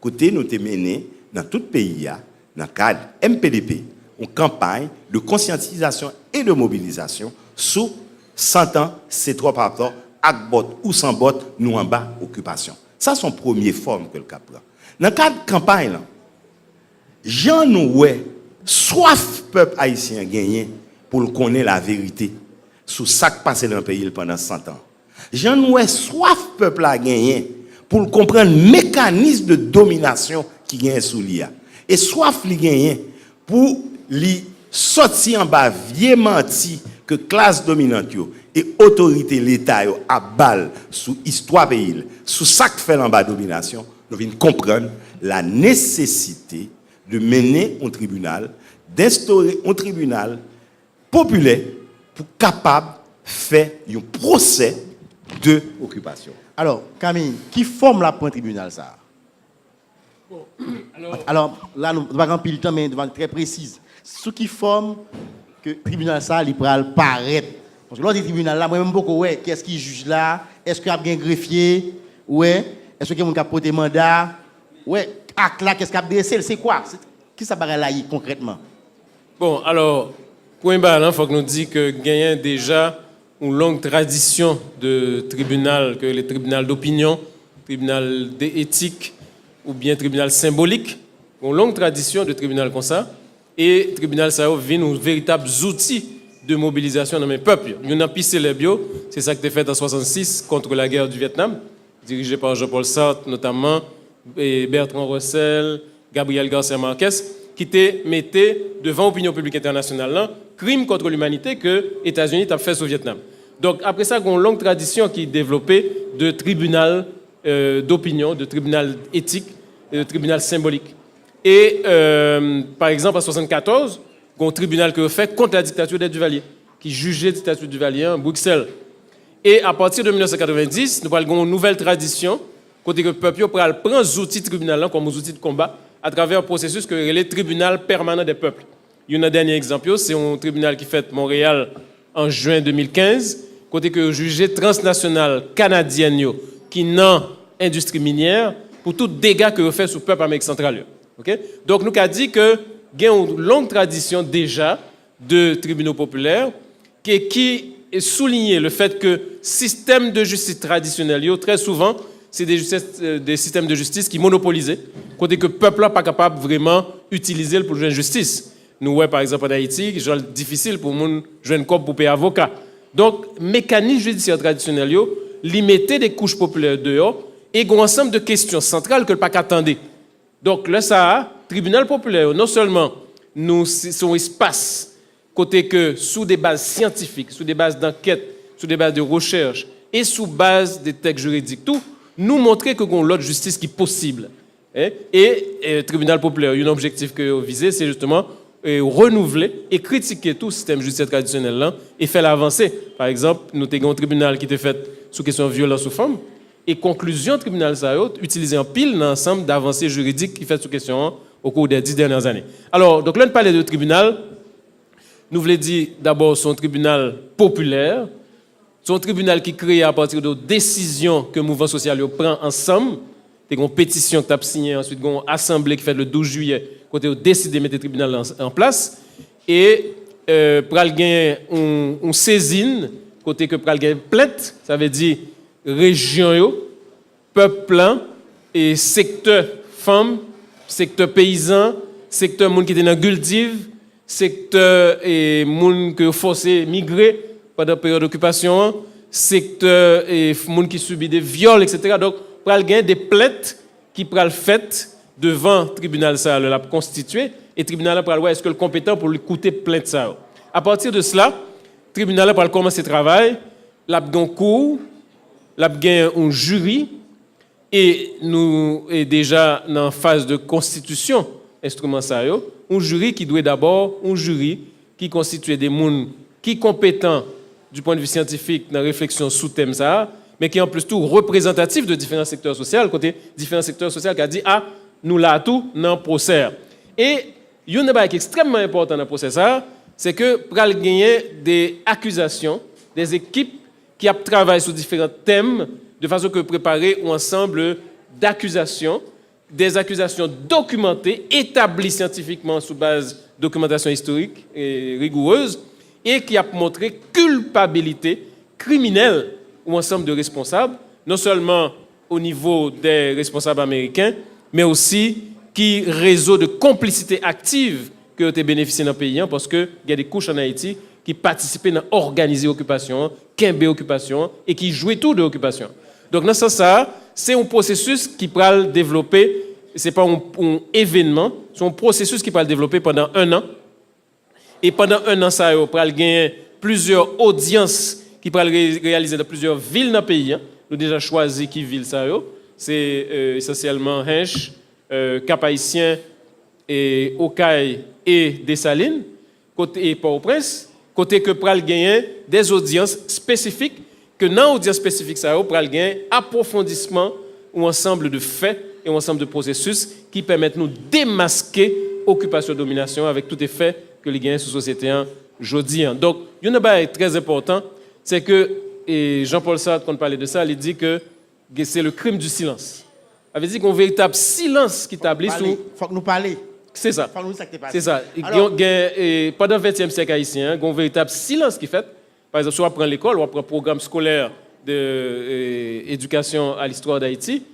côté nous avons mené dans tout le pays, dans le cadre MPDP, une campagne de conscientisation et de mobilisation sous 100 ans, c'est trop rapport, avec bot ou sans bot, nous en bas, occupation. Ça, c'est son première forme que le cap prend. Dans le cadre de campagne, Jean nous soif peuple haïtien gagné pour connaître la vérité sur ce qui passé dans le pays pendant 100 ans. Jean nous soif peuple a gagné pour comprendre le mécanisme de domination qui gagne sous l'IA. Et soif li gagné pour li sortir en bas vieux menti que classe dominante yo et autorité l'État yo a balle sous histoire pays, sous ça qui fait en bas domination, nous venons comprendre la nécessité de mener un tribunal, d'instaurer un tribunal populaire pour capable faire un procès de occupation. Alors, Camille, qui forme la point tribunal ça? Alors, là, nous allons prendre le temps, mais devant très précise. Ce qui forme que le tribunal ça, il pourra paraître. Parce que l'autre tribunal là, moi-même beaucoup, ouais, qu'est-ce qui juge là? Est-ce qu'il y a un greffier? Ouais. Est-ce qu'il y a un porté mandat? Ouais. Acte là, qu'est-ce qu'il y a dressé? C'est quoi? Qui ça paraît là concrètement? Bon, alors, point bas, il faut que nous disions que gagnons déjà une longue tradition de tribunal, que les tribunaux d'opinion, tribunal d'éthique ou bien tribunal symbolique, une longue tradition de tribunal comme ça. Et le tribunal ça vient aux véritables outils de mobilisation dans mes peuples. Il y a un piste célèbre, c'est ça qui a été fait en 1966 contre la guerre du Vietnam, dirigé par Jean-Paul Sartre notamment, et Bertrand Russell, Gabriel Garcia Marquez, qui te mettait devant l'opinion publique internationale crime contre l'humanité que les États-Unis ont fait au Vietnam. Donc après ça, il y a une longue tradition qui est développée de tribunal d'opinion, de tribunal éthique et de tribunal symbolique. Et par exemple, en 1974, il y a un tribunal qui a fait contre la dictature des Duvalier, qui jugeait la dictature Duvalier à Bruxelles. Et à partir de 1990, nous avons une nouvelle tradition, côté que le peuple prend les outils tribunal comme outils de combat à travers un processus que le tribunal permanent des peuples. Il y a un dernier exemple, c'est un tribunal qui fait Montréal en juin 2015, côté que le jugé transnational canadien qui n'a industrie minière pour tout dégât que fait sur le peuple américain central. Okay? Donc nous avons dit que il y a une longue tradition déjà de tribunaux populaires qui souligne le fait que système de justice traditionnel, très souvent, c'est des systèmes de justice qui monopolisés, côté que le peuple n'est pas capable vraiment d'utiliser pour jouer justice. Nous, par exemple, en Haïti, c'est difficile pour les gens jouer un corps pour payer avocat. Donc, mécanisme judiciaire traditionnel, limiter des couches populaires dehors et un ensemble de questions centrales que le pas attendait. Donc, là, ça, tribunal populaire, non seulement nous son espace, côté que sous des bases scientifiques, sous des bases d'enquête, sous des bases de recherche et sous base des textes juridiques, tout, nous montrer que nous avons l'autre justice qui est possible. Et tribunal populaire, un objectif que vous visez, c'est justement renouveler et critiquer tout le système judiciaire traditionnel là, et faire l'avancer. Par exemple, nous avons un tribunal qui était fait sous question de violence aux femmes, et conclusion tribunal ça utilisé en pile dans l'ensemble d'avancées juridiques qui fait sous question au cours des 10 dernières années. Alors, donc là, on parlait de tribunal. Nous voulons dire d'abord son tribunal populaire, son tribunal qui est créé à partir de décisions que le mouvement social prend ensemble. Il y a une pétition qui a signé, ensuite il y a une assemblée qui fait le 12 juillet, quand on a décidé de mettre le tribunal en place. Et pour gagner une saisine, côté que pour gagner plainte, ça veut dire région, peuple et secteur femmes, secteur paysan, secteur monde qui était dans cultive, secteur et monde que forcé migrer pendant la période d'occupation, secteur et monde qui subit des viols, etc. Donc, pour gagner des plaintes qui pourraient faites devant le tribunal ça l'a constitué et le tribunal pourra voir est-ce que le compétent pour écouter plainte ça. À partir de cela, le tribunal pourra commencer le travail, l'a un cours, l'a un jury et nous est déjà dans la phase de constitution instrument ça un jury qui doit d'abord un jury qui constitue des gens qui compétents du point de vue scientifique dans la réflexion sous thème ça, mais qui est en plus tout représentatif de différents secteurs sociaux, côté différents secteurs sociaux qui a dit ah nous là tout dans le procès. Et une chose qui est extrêmement important dans le procès ça, c'est que pour gagner des accusations des équipes qui travaillent sur différents thèmes de façon que préparer un ensemble d'accusations, des accusations documentées, établies scientifiquement sous base de documentation historique et rigoureuse, et qui a montré culpabilité criminelle ou ensemble de responsables, non seulement au niveau des responsables américains, mais aussi qui réseau de complicité active que ont bénéficié dans le pays, parce qu'il y a des couches en Haïti qui participaient à organiser l'occupation, Kembe occupation, et qui jouaient tout de l'occupation. Donc, dans ce sens, c'est un processus qui va le développer, ce n'est pas un événement, c'est un processus qui va le développer pendant 1 an. Et pendant 1 an, ça va gagner plusieurs audiences qui va réaliser dans plusieurs villes dans le pays. Nous avons déjà choisi qui ville ça. C'est essentiellement Hinch, Cap-Haïtien, et Okaï et Dessalines, côté Port-au-Prince, côté que pral gagner des audiences spécifiques, que dans l'audience spécifique, ça pral gagner approfondissement ou ensemble de faits et un ensemble de processus qui permettent nous démasquer occupation-domination avec tout effet que les gagnent sur la société aujourd'hui. Donc, il y a un chose très important, c'est que, et Jean-Paul Sartre, quand on parlait de ça, il dit que c'est le crime du silence. Ça veut dire qu'il y a un véritable silence qui établit sur... Il faut que nous parlions. C'est ça. C'est ça. Alors, pendant le XXe siècle haïtien, il y a un véritable silence qui est fait. Par exemple, si on prend l'école, on prend le programme scolaire d'éducation à l'histoire d'Haïti,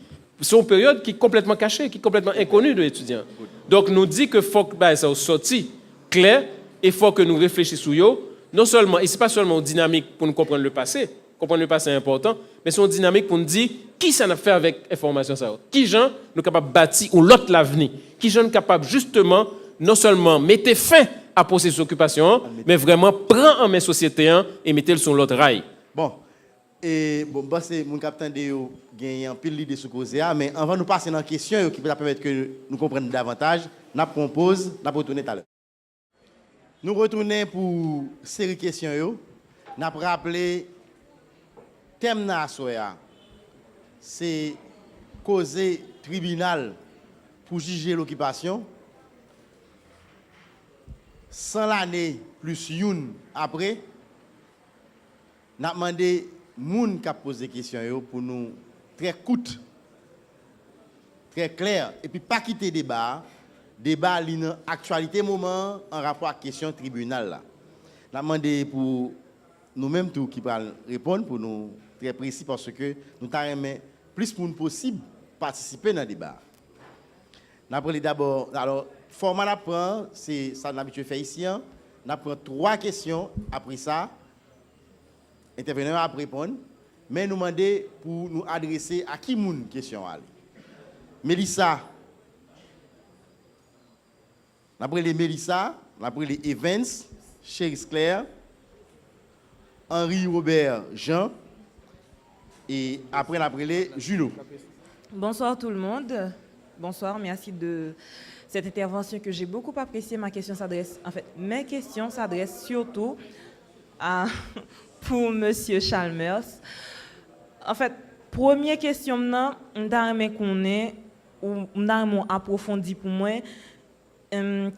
c'est une période qui est complètement cachée, qui est complètement inconnue de l'étudiant. Donc, nous dit que faut que ça sorte clair et il faut que nous réfléchissions sur eux. Non seulement, et ce n'est pas seulement une dynamique pour nous comprendre le passé. Comprendre le passé est important, mais c'est une dynamique pour nous dire qui ça a fait avec l'information. Qui gens nous capables de bâtir ou l'autre l'avenir. Qui gens nous capables justement, non seulement mettre fin à processus d'occupation, mais vraiment prendre en main la société et mettre le sur l'autre rail. Bon, et bon, c'est mon capitaine de gagner un pile d'idées sur causer, mais avant de nous passer dans la question qui va permettre que nous comprenions davantage, nous propose, nous retourner tout à l'heure. Nous retournons pour série de questions. Nous avons rappelé thème na soya, c'est causer tribunal pour juger l'occupation. 100 l'année plus une après, nous avons demandé moun qui a posé des questions pour nous très courte, très clair, et puis pas quitter débat l'actualité moment en rapport à la question tribunal là. Nous avons demandé pour nous-mêmes tout qui parlent répondre pour nous très précis parce que nous avons plus pour nous possible participer dans le débat. Nous avons d'abord, alors, format d'apprendre, c'est ça qu'on a habitué à faire ici. Nous avons 3 questions après ça. Intervenant à répondre. Mais nous demandons pour nous adresser à qui moun question aller. Mélissa. Nous avons les Mélissa, nous avons les Evans, Cherise Claire, Henri Robert Jean. Et après, on a les Juno. Bonsoir tout le monde. Bonsoir, merci de cette intervention que j'ai beaucoup appréciée. Mes questions s'adressent surtout pour Monsieur Chalmers. En fait, première question, on a approfondi pour moi.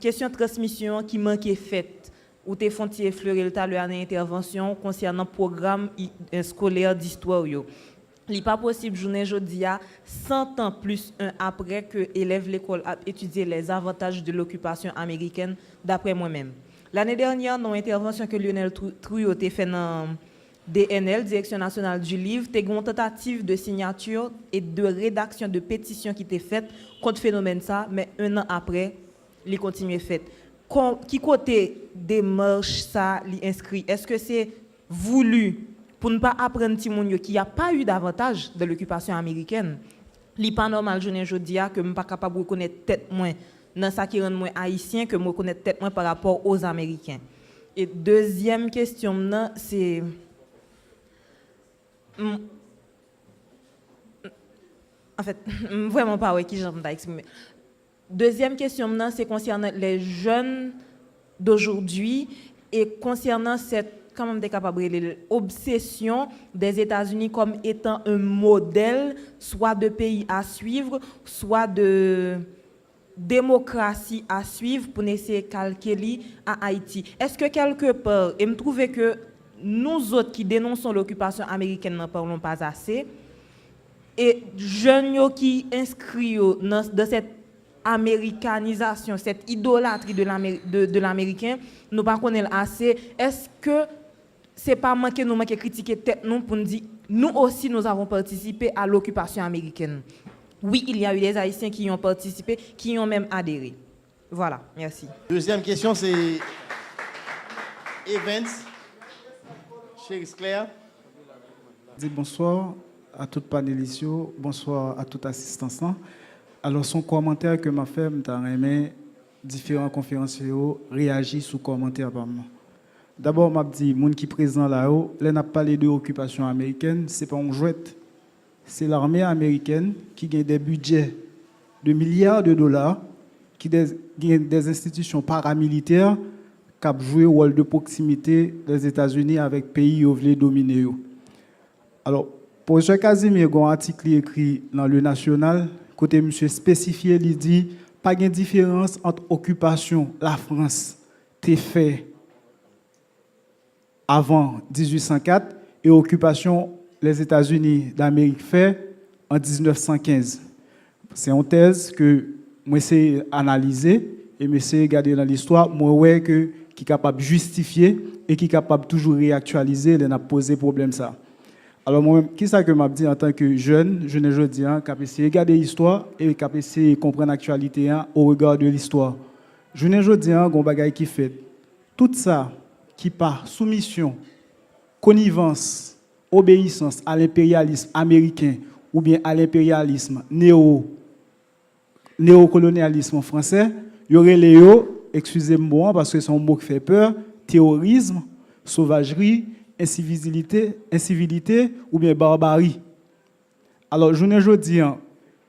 Question de transmission qui manquait faite. Ou t'es fonti effleurer le talent à l'intervention concernant le programme scolaire d'histoire. Il n'est pas possible, journée aujourd'hui, 100 ans plus un après que élève l'école a étudié les avantages de l'occupation américaine, d'après moi-même. L'année dernière, dans l'intervention que Lionel Trouillot a fait dans DNL, Direction nationale du livre, il y a une tentative de signature et de rédaction de pétition qui était faite contre le phénomène ça, mais 1 an après, il continue fait. Qui côté démarche ça inscrit? Est-ce que c'est voulu pour ne pas apprendre petit monde qui a pas eu d'avantage de l'occupation américaine? Li pas normal journée jodi a que me pas capable reconnaître tête moins dans ça qui rend moi haïtien que me reconnaître tête moins par rapport aux américains. Et deuxième question c'est en fait vraiment pas ouais qui j'aime d'exprimer. Deuxième question, c'est concernant les jeunes d'aujourd'hui et concernant cette obsession des États-Unis comme étant un modèle soit de pays à suivre, soit de démocratie à suivre pour essayer de calquer à Haïti. Est-ce que quelque part, et me trouve que nous autres qui dénonçons l'occupation américaine n'en parlons pas assez. Et jeunes yo qui inscrits dans cette américanisation, cette idolâtrie de l'américain, nous pas connaît assez. Est-ce que c'est pas nous manquer critiquer tête nous pour nous dire nous aussi nous avons participé à l'occupation américaine. Oui, il y a eu des Haïtiens qui y ont participé, qui y ont même adhéré. Voilà, merci. Deuxième question, c'est Evans. Chérie Claire. Bonsoir à toutes panélistes, bonsoir à toute assistance. Alors, son commentaire que m'a fait, m'a aimé différents conférenciers réagir sous commentaire par moi. D'abord, m'a dit, moun qui présent là-haut, là n'a pas parlé de l'occupation américaine, c'est pas un jouet. C'est l'armée américaine qui gagne des budgets de milliards de dollars, qui gagne des institutions paramilitaires qui ont joué le rôle de proximité des États-Unis avec les pays qui veulent dominer. Alors, pour M. Casimir, il y a un article écrit dans le National, côté M. spécifié, il dit pas de différence entre occupation, la France, t'es fait avant 1804 et occupation, les États-Unis d'Amérique fait en 1915. C'est une thèse que moi j'ai analysée et moi j'ai regardé dans l'histoire, moi ouais que qui est capable de justifier et qui est capable de toujours réactualiser, et n'a posé problème ça. Alors moi, qui ça que m'a dit en tant que jeune, je ne dis qui a essayé de regarder l'histoire et qui a essayé de comprendre l'actualité au regard de l'histoire. Je ne dis un gon bagay qui fait tout ça qui par soumission, connivence, obéissance à l'impérialisme américain ou bien à l'impérialisme néocolonialisme français, il y aurait les excusez-moi parce que c'est un mot qui fait peur, terrorisme, sauvagerie, incivilité ou bien barbarie. Alors, je ne dis pas,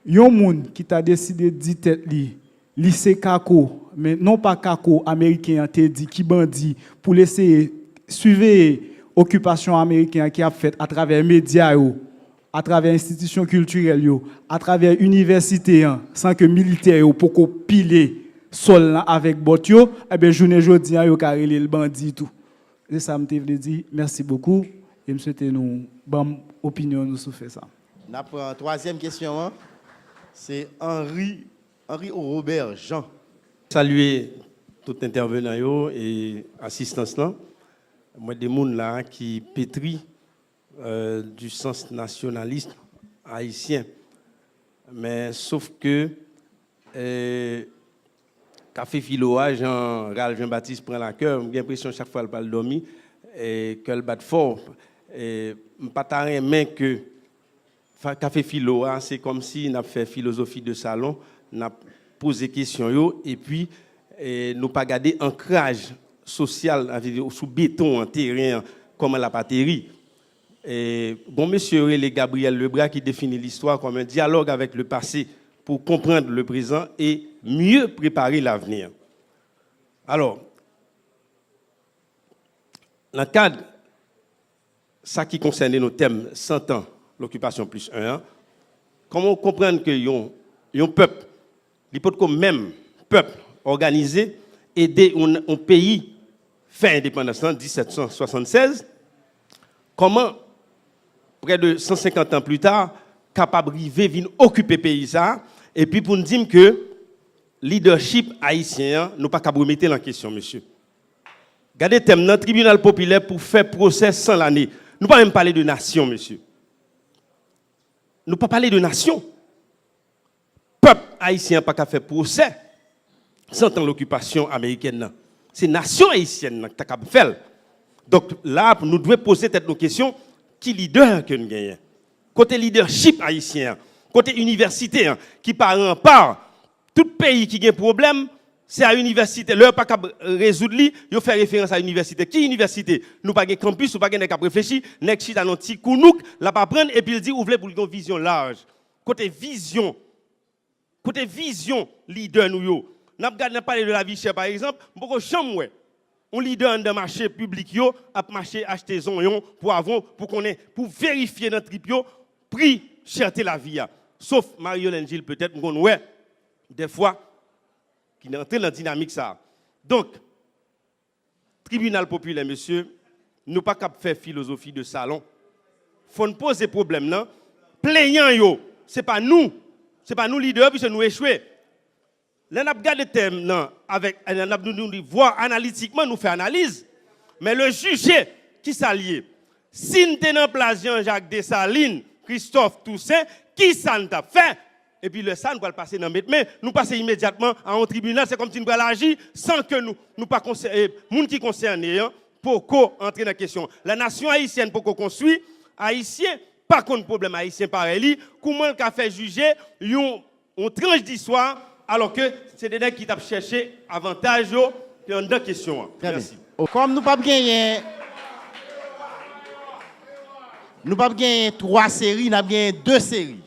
il y a un monde qui t'a décidé de dire tête li, lycée Kako, mais non pas Kako américain, te dit qui bandit pour laisser suivre l'occupation américaine qui a fait à travers les médias, à travers institutions culturelles, à travers l'université, sans que les militaires pour piler sol avec botio, eh bien, je ne dis pas, il le bandit tout. Et ça me dit merci beaucoup et me souhaite nous bonne opinion nous sur ça. La troisième question, c'est Henri Robert Jean. Saluer tout intervenant et assistance là. Moi des gens là qui pétrit du sens nationaliste haïtien. Mais sauf que Café Philoa, Jean-Baptiste prend la cœur, j'ai l'impression chaque fois qu'elle parle dormir et qu'elle bat fort. Je ne pas que Café Philoa, c'est comme si on a fait philosophie de salon, on a posé des questions et puis nous pas garder ancrage social sous béton, en terrain, comme la patrie. Bon, monsieur Gabriel Lebras qui définit l'histoire comme un dialogue avec le passé pour comprendre le présent et mieux préparer l'avenir. Alors, dans le cadre, ça qui concerne nos thèmes 100 ans, l'occupation plus 1 an, comment comprendre que un peuple, l'hypothèse même peuple organisé, aider un pays fin indépendance en 1776, comment, près de 150 ans plus tard, capable de venir occuper le pays ça, et puis pour nous dire que leadership haïtien, nous pas capable de remettre en question, monsieur. Regardez le thème dans le tribunal populaire pour faire procès sans l'année. Nous ne pas même parler de nation, monsieur. Nous ne pas parler de nation. Peuple haïtien n'a pas qu'à faire procès sans l'occupation américaine. C'est nation haïtienne qui a qu'à faire. Donc là, nous devons poser nos questions. Qui leader que nous gagnons? Côté leadership haïtien, côté université, qui par en part, tout pays qui a un problème, c'est à l'université. Leur pas capable résoudre li, yo fait référence à l'université. Qui université? Nous pas de campus, nous pas de cap réfléchir, nek chi dans petit kounouk, la pas prendre et puis il dit ouvrez pour une vision large. Côté vision leader nous yo. N'a pas parler de la vie chère par exemple, beaucoup chambre ouais. Un leader dans le marché public yo a marché acheter zon pour vérifier notre trip yo prix cherté la vie. Sauf Mario-Hélène Gilles peut-être qu'on ouais des fois qui est entré dans la dynamique ça. Donc tribunal populaire monsieur, nous pas capable faire philosophie de salon. Faut nous poser problème là, plaignant yo, c'est pas nous leaders puisque nous échouer. Là n'a regardé thème là avec nous voir analytiquement nous faire analyse. Mais le juger qui s'allie. Si nous sommes en place Jean-Jacques Dessalines, Christophe Toussaint, qui ça nous a fait? Et puis le ça nous va le passer dans le mais nous passons immédiatement à un tribunal, c'est comme si nous allons agir sans que nous pas monde qui concernés pour entrer dans la question. La nation haïtienne pour qu'on construise haïtien pas contre problème haïtien pareil, comment le fait juger une tranche d'histoire alors que c'est des gens qui t'a cherché avantage dans deux questions. Merci. Comme nous pas gagner trois séries, nous avons gagné 2 séries.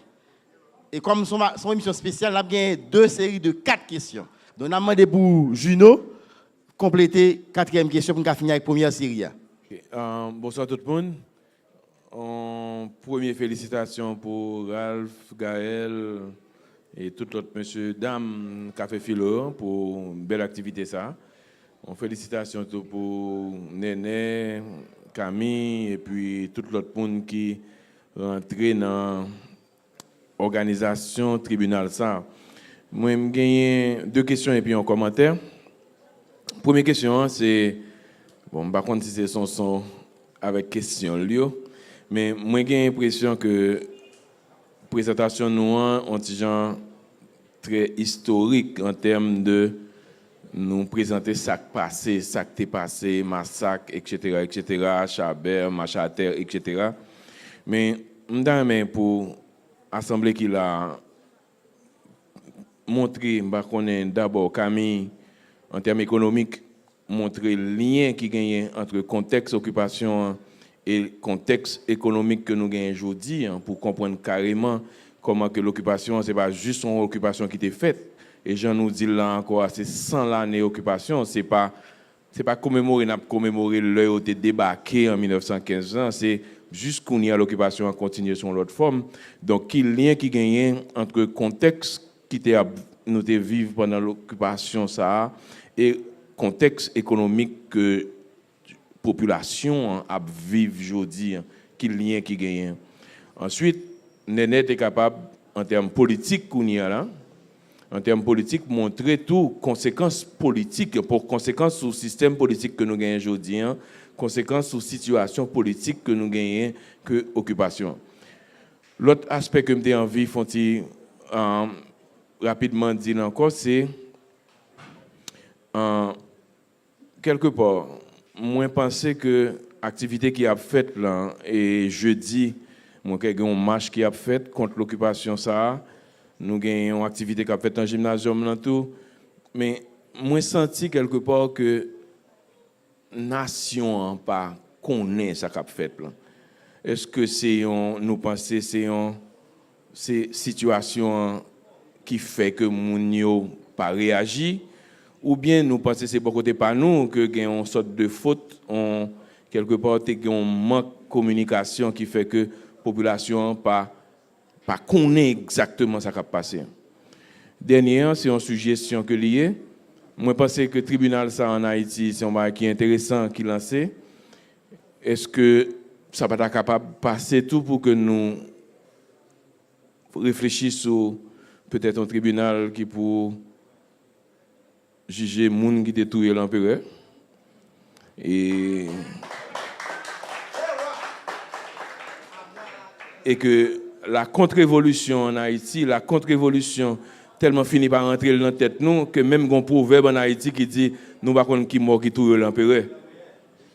Et comme son émission spéciale, nous avons gagné 2 séries de 4 questions. Donc, nous avons demandé pour Juno compléter 4e question pour nous finir avec la première série. Okay. Bonsoir tout le monde. Première félicitations pour Ralph, Gaël et tout l'autre monsieur, dame, Café Philo pour une belle activité ça. Félicitations pour Néné, Camille et puis tout l'autre monde qui rentré dans l'organisation tribunal ça. Moi, j'ai gagné 2 questions et puis un commentaire. Première question, c'est bon, par contre si c'est son avec question Lio, mais moi j'ai l'impression que présentation nous ont genre très historique en termes de nous présenter ça qui passé, ça qui est passé, massacre, etc., Chabert, Machater, etc. Mais je pour l'Assemblée qui l'a montré, d'abord Camille, en termes économiques, montrer le lien qui gagne entre contexte occupation et contexte économique que nous gagnons aujourd'hui, pour comprendre carrément comment que l'occupation, ce n'est pas juste une occupation qui était faite. Et Jean nous dit là encore, c'est 100 l'année d'occupation, c'est pas commémorer l'heure où tu débarqué en 1915 ans, c'est juste qu'on y a l'occupation à continuer sur l'autre forme. Donc, quel lien qui gagne entre contexte qui nous vivre pendant l'occupation ça et contexte économique que la population a vivre aujourd'hui, quel lien qui gagne. Ensuite, Néné est capable, en termes politiques qu'on y a là, en termes politiques, montrer tout conséquences politiques, pour conséquences sur le système politique que nous gagnons aujourd'hui, conséquences sur la situation politique que nous gagnons que l'occupation. L'autre aspect que j'ai envie de rapidement dire encore, c'est quelque part, moi penser que l'activité qui a faite là, et jeudi, moi qu'il y a une marche qui a faite contre l'occupation ça. Nous avons une activité qui a fait en gymnasium, tout. Mais moi, senti quelque part que la nation pas connaît ce qu'a fait. Est-ce que nous pensons que c'est une situation qui fait que nous n'avons pas réagi? Ou bien nous pensons que c'est pour côté pas nous, que nous avons une sorte de faute, quelque part, un manque de communication qui fait que la population pas connaît exactement ce qui a passé. Dernier, c'est une suggestion que lié. Moi, je pense que le tribunal ça en Haïti, c'est un truc qui est intéressant, qui est lancé. Est-ce que ça va être capable de passer tout pour que nous réfléchissions sur peut-être un tribunal qui pour juger les gens qui détruisent l'empereur? Et que la contre-révolution en Haïti, la contre-révolution tellement finit par rentrer dans la tête nous que même un proverbe en Haïti qui dit nous pas connait qui mort qui tue l'empereur.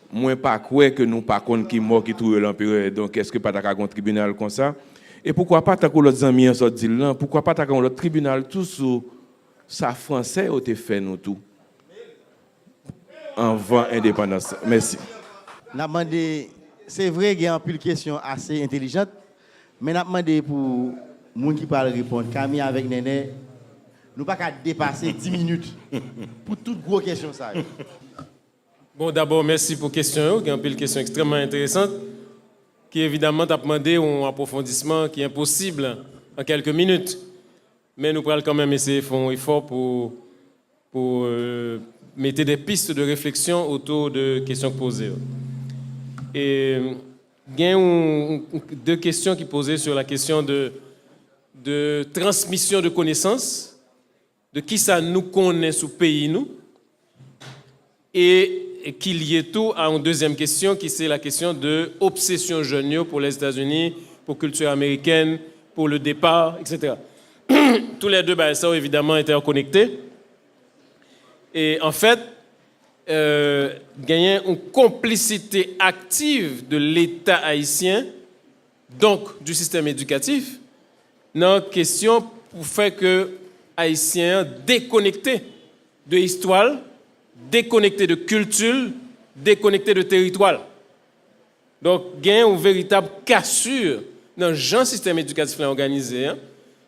Moi pas croire que nous pas connait qui mort qui tue l'empereur. Donc est-ce que pas ta un tribunal comme ça? Et pourquoi pas ta l'autre amis en sorte dire là, pourquoi pas ta l'autre tribunal tout sur ça français au te fait nous tout. Avant indépendance. Merci. N'a demandé c'est vrai qu'il y a une question assez intelligente. Mais nous avons demandé pour les gens qui parlent répondre. Camille avec Néné, nous ne pouvons pas dépasser 10 minutes pour toutes grosses questions. Ça. Bon, d'abord, merci pour la question. Il y a une question extrêmement intéressante qui, évidemment, t'a demandé un approfondissement qui est impossible en quelques minutes. Mais nous pourrons quand même essayer de faire un effort pour mettre des pistes de réflexion autour de questions posées. Et il y a deux questions qui posaient sur la question de transmission de connaissances, de qui ça nous connaît sous pays nous, et qui liait tout à une deuxième question qui c'est la question de obsession jeune pour les États-Unis, pour culture américaine, pour le départ, etc. Tous les deux, ça sont évidemment interconnectés. Et en fait, gagner une complicité active de l'État haïtien, donc du système éducatif, dans la question pour faire que Haïtiens déconnectés de l'histoire, déconnectés de culture, déconnectés de territoire. Donc, il y a une véritable cassure dans le système éducatif organisé,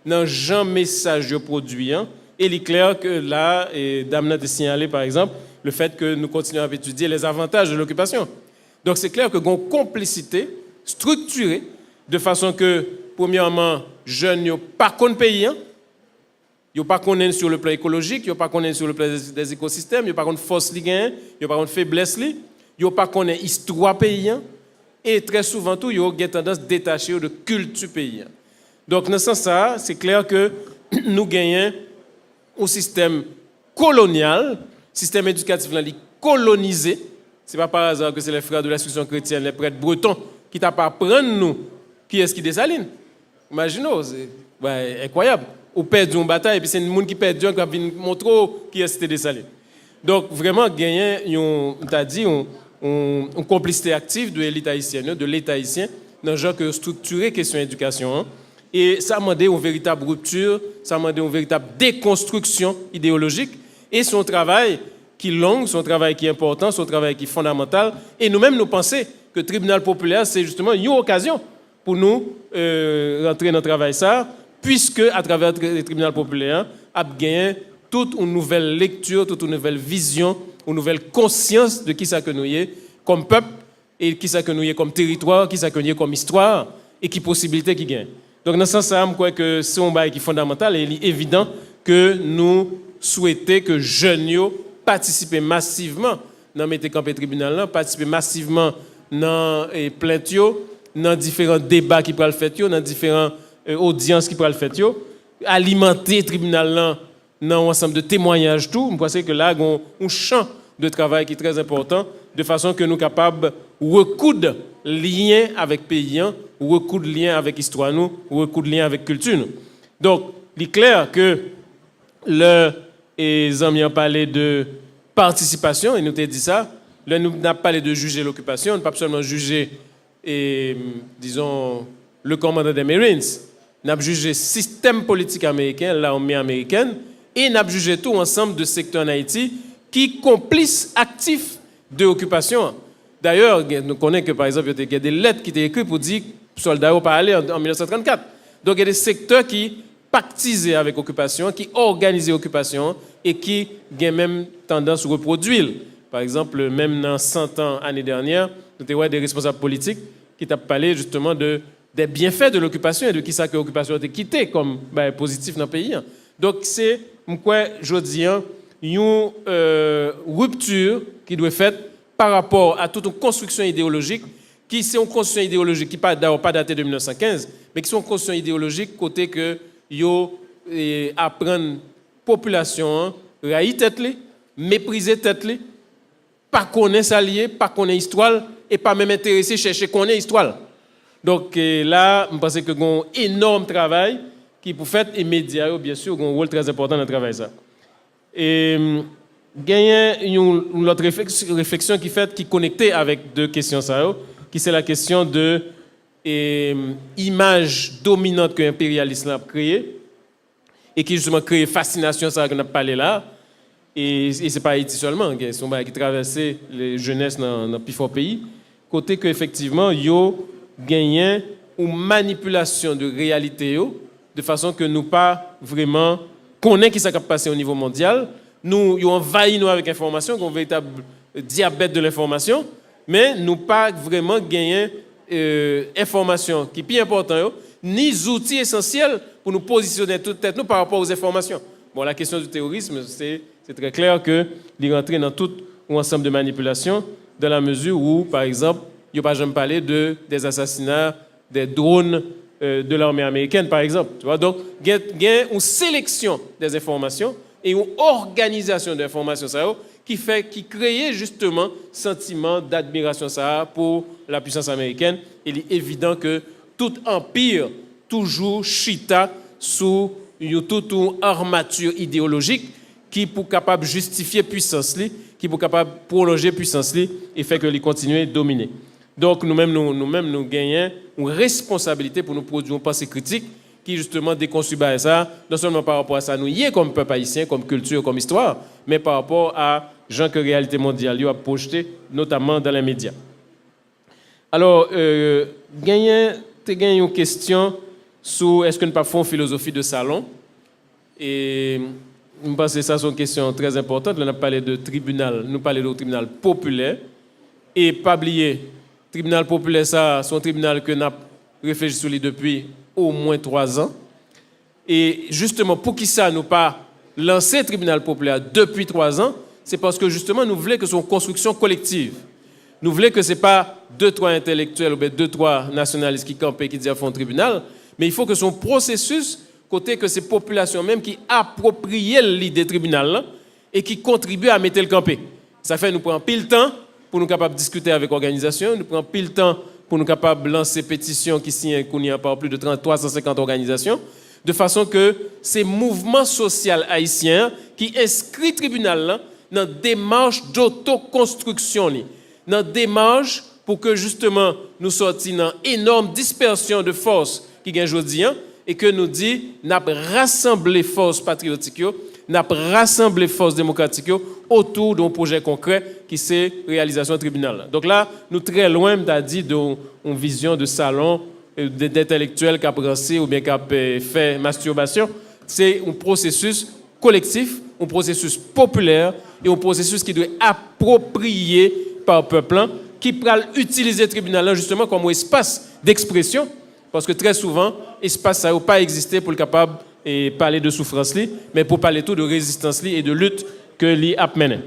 dans le message produit. Et il est clair que là, et Damna a signalé par exemple, le fait que nous continuons à étudier les avantages de l'occupation. Donc, c'est clair que y a une complicité structurée de façon que, premièrement, jeunes n'ont pas qu'on pays, ils n'ont pas qu'on sur le plan écologique, ils n'ont pas qu'on sur le plan des écosystèmes, ils n'ont pas qu'on force li gain, ils n'ont pas qu'on faiblesse li, ils n'ont pas qu'on histoire pays, et très souvent tout, ils ont tendance à détacher de culture pays. Donc, dans ce sens-là, c'est clair que nous gagnons un système colonial, système éducatif colonisé. Ce n'est pas par hasard que c'est les frères de l'instruction chrétienne, les prêtres bretons, qui t'ont pas apprendre nous qui est-ce qui dessaline. Imaginez, c'est incroyable. Ou perdre une bataille, et puis c'est le monde qui perd qui va venir montrer qui est-ce qui dessaline. Donc, vraiment, gagner, t'as dit, une complicité active de l'élite haïtienne, de l'État haïtien, dans le genre que structurer question éducation. Et ça a demandé une véritable rupture, ça a demandé une véritable déconstruction idéologique. Et son travail qui est long, son travail qui est important, son travail qui est fondamental. Et nous-mêmes, nous pensons que le tribunal populaire, c'est justement une occasion pour nous rentrer dans le travail ça, puisque à travers le tribunal populaire, a gagné toute une nouvelle lecture, toute une nouvelle vision, une nouvelle conscience de qui ça que nous y est comme peuple, et qui ça que nous y est comme territoire, qui ça que nous y est comme histoire, et qui possibilité qui gagne. Donc, dans ce sens-là, je crois que c'est un bail qui est fondamental et il est évident que nous souhaitons que jeunes participent massivement dans le campé tribunal, participent massivement dans les plaintes, dans différents débats qui peuvent le faire, dans différentes audiences qui peuvent le faire, alimenter le tribunal dans un ensemble de témoignages, tout. Je pense que là, il y a un champ de travail qui est très important, de façon que nous sommes capables de recoudre lien avec le pays, recoudre lien avec l'histoire, recoudre lien avec la culture. Donc, il est clair que les amis ont parlé de participation, et nous avons dit ça. Là, nous n'avons pas parlé de juger l'occupation, nous ne pas seulement juger, disons, le commandant des Marines. Nous avons jugé le système politique américain, l'armée américaine, et nous avons jugé tout ensemble de secteurs en Haïti qui complices actifs de l'occupation. D'ailleurs, nous connaissons que, par exemple, il y a des lettres qui étaient écrites pour dire que les soldats n'ont pas allé en 1934. Donc, il y a des secteurs qui pactisaient avec l'occupation, qui organisaient l'occupation et qui ont même tendance à reproduire. Par exemple, même dans 100 ans, l'année dernière, nous avons des responsables politiques qui ont parlé justement des bienfaits de l'occupation et de qui ça que l'occupation a été quittée comme positif dans le pays. Donc, c'est, je dis, une rupture qui doit être faite par rapport à toute une construction idéologique qui c'est une construction idéologique qui pas datée de 1915, mais qui sont une construction idéologique côté que yo apprendre population raïr tête li, mépriser tête li, pas connaître ça lié, pas connaître histoire et pas même intéressé chercher connaître histoire. Donc là, je pense que y a un énorme travail qui pour faire immédiat bien sûr, un rôle très important dans le travail ça. Et gagner une autre réflexion qui fait qui connectée avec deux questions ça qui c'est la question de image dominante que l'impérialisme a créée et qui justement crée fascination ça qu'on a parlé là et c'est pas Haïti seulement c'est un qui traversait les jeunesses dans plusieurs pays côté que effectivement yo gagné une manipulation de réalité de façon que nous pas vraiment connaît qui ça qui passé au niveau mondial. Nous envahissons nous avec l'information, un véritable diabète de l'information, mais nous pas vraiment gagné information qui est plus important, ni outils essentiels pour nous positionner toute tête nous par rapport aux informations. Bon, la question du terrorisme, c'est très clair qu'il rentre dans tout un ensemble de manipulations, dans la mesure où, par exemple, il n'y a pas jamais parlé des assassinats, des drones de l'armée américaine, par exemple. Tu vois? Donc, il y a une sélection des informations et une organisation des informations qui crée justement sentiment d'admiration pour la puissance américaine. Il est évident que tout empire toujours chita sous toute une armature idéologique qui pour capable justifier puissance qui pour capable prolonger puissance et fait que les continuer à dominer. Donc nous-mêmes nous gagnons une responsabilité pour nous produire une pensée critique qui justement déconstruit ça, non seulement par rapport à ça nous y est comme peuple haïtien, comme culture, comme histoire, mais par rapport à gens que la réalité mondiale a projeté, notamment dans les médias. Alors, gagner une question sur est-ce que nous ne pas faisons philosophie de salon. Et je pense que ça c'est une question très importante. Nous avons parlé de tribunal, nous parlons de tribunal populaire. Et pas oublier, tribunal populaire, ça, c'est un tribunal que nous avons réfléchi sur lui depuis au moins 3 ans. Et justement, pour qui ça nous pas lancé le tribunal populaire depuis 3 ans, c'est parce que justement, nous voulons que ce soit une construction collective. Nous voulons que ce n'est pas 2-3 intellectuels ou 2-3 nationalistes qui campent et qui disent à fond tribunal, mais il faut que son processus, côté que ces populations même qui approprient l'idée tribunal et qui contribuent à mettre le campé. Ça fait nous prend pile temps pour nous capables de discuter avec l'organisation, nous prend pile temps pour nous capables de lancer pétitions qui signent qu'on y a pas plus de 350 organisations, de façon que ces mouvements sociaux haïtiens qui inscrivent le tribunal dans une démarche d'autoconstruction, dans une démarche pour que justement nous sortions dans une énorme dispersion de forces qui gagne aujourd'hui et que nous dit n'a rassembler forces patriotiques, n'a rassembler forces démocratiques autour d'un projet concret qui c'est réalisation tribunal. Donc là, nous très loin d'à dit d'une vision de salon d'intellectuels qui a pensé ou bien qui a fait masturbation, c'est un processus collectif, un processus populaire et un processus qui doit être approprié par le peuple qui peut utiliser le tribunal justement comme un espace d'expression parce que très souvent, l'espace n'a pas existé pour le capable de parler de souffrance, mais pour parler tout de résistance et de lutte que l'y a mené.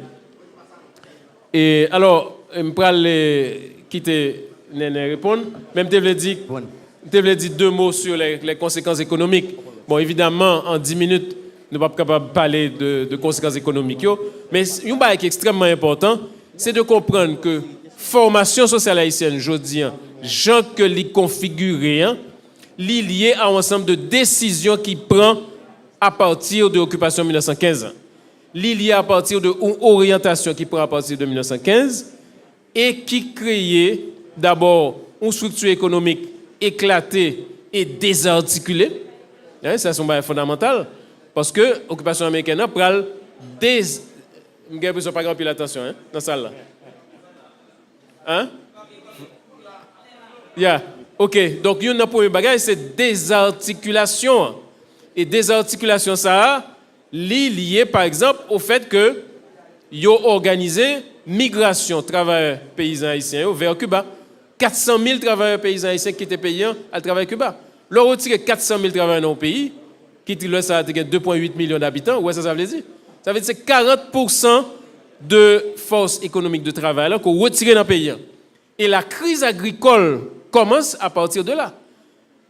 Et alors, je vais quitter Néné répondre. Même je voulais dire 2 mots sur les conséquences économiques. Bon, évidemment, en 10 minutes, nous ne sommes pas capables de parler de conséquences économiques. Mais un chose qui est extrêmement important, c'est de comprendre que formation sociale haïtienne, je dis, gens que les configurés, lié à un ensemble de décisions qui prend à partir de l'occupation 1915. Lié à partir de une orientation qui prend à partir de 1915 et qui crée d'abord une structure économique éclatée et désarticulée. Ça, c'est fondamental parce que l'occupation américaine a pris des... Je n'ai pas grand pile attention dans ça là. Hein? Yeah. OK. Donc, il y a un premier bagage, c'est désarticulation. Et désarticulation, ça lié, par exemple, au fait que ils ont organisé migration travailleurs paysans haïtiens vers Cuba. 400 000 travailleurs paysans haïtiens qui étaient payés à travailler à Cuba. Leur retiré 400 000 travailleurs dans le pays, qui est ça a 2,8 millions d'habitants. Ouais, ça veut dire? Ça veut dire que c'est 40% de force économique de travail qu'on retire dans le pays. Et la crise agricole commence à partir de là.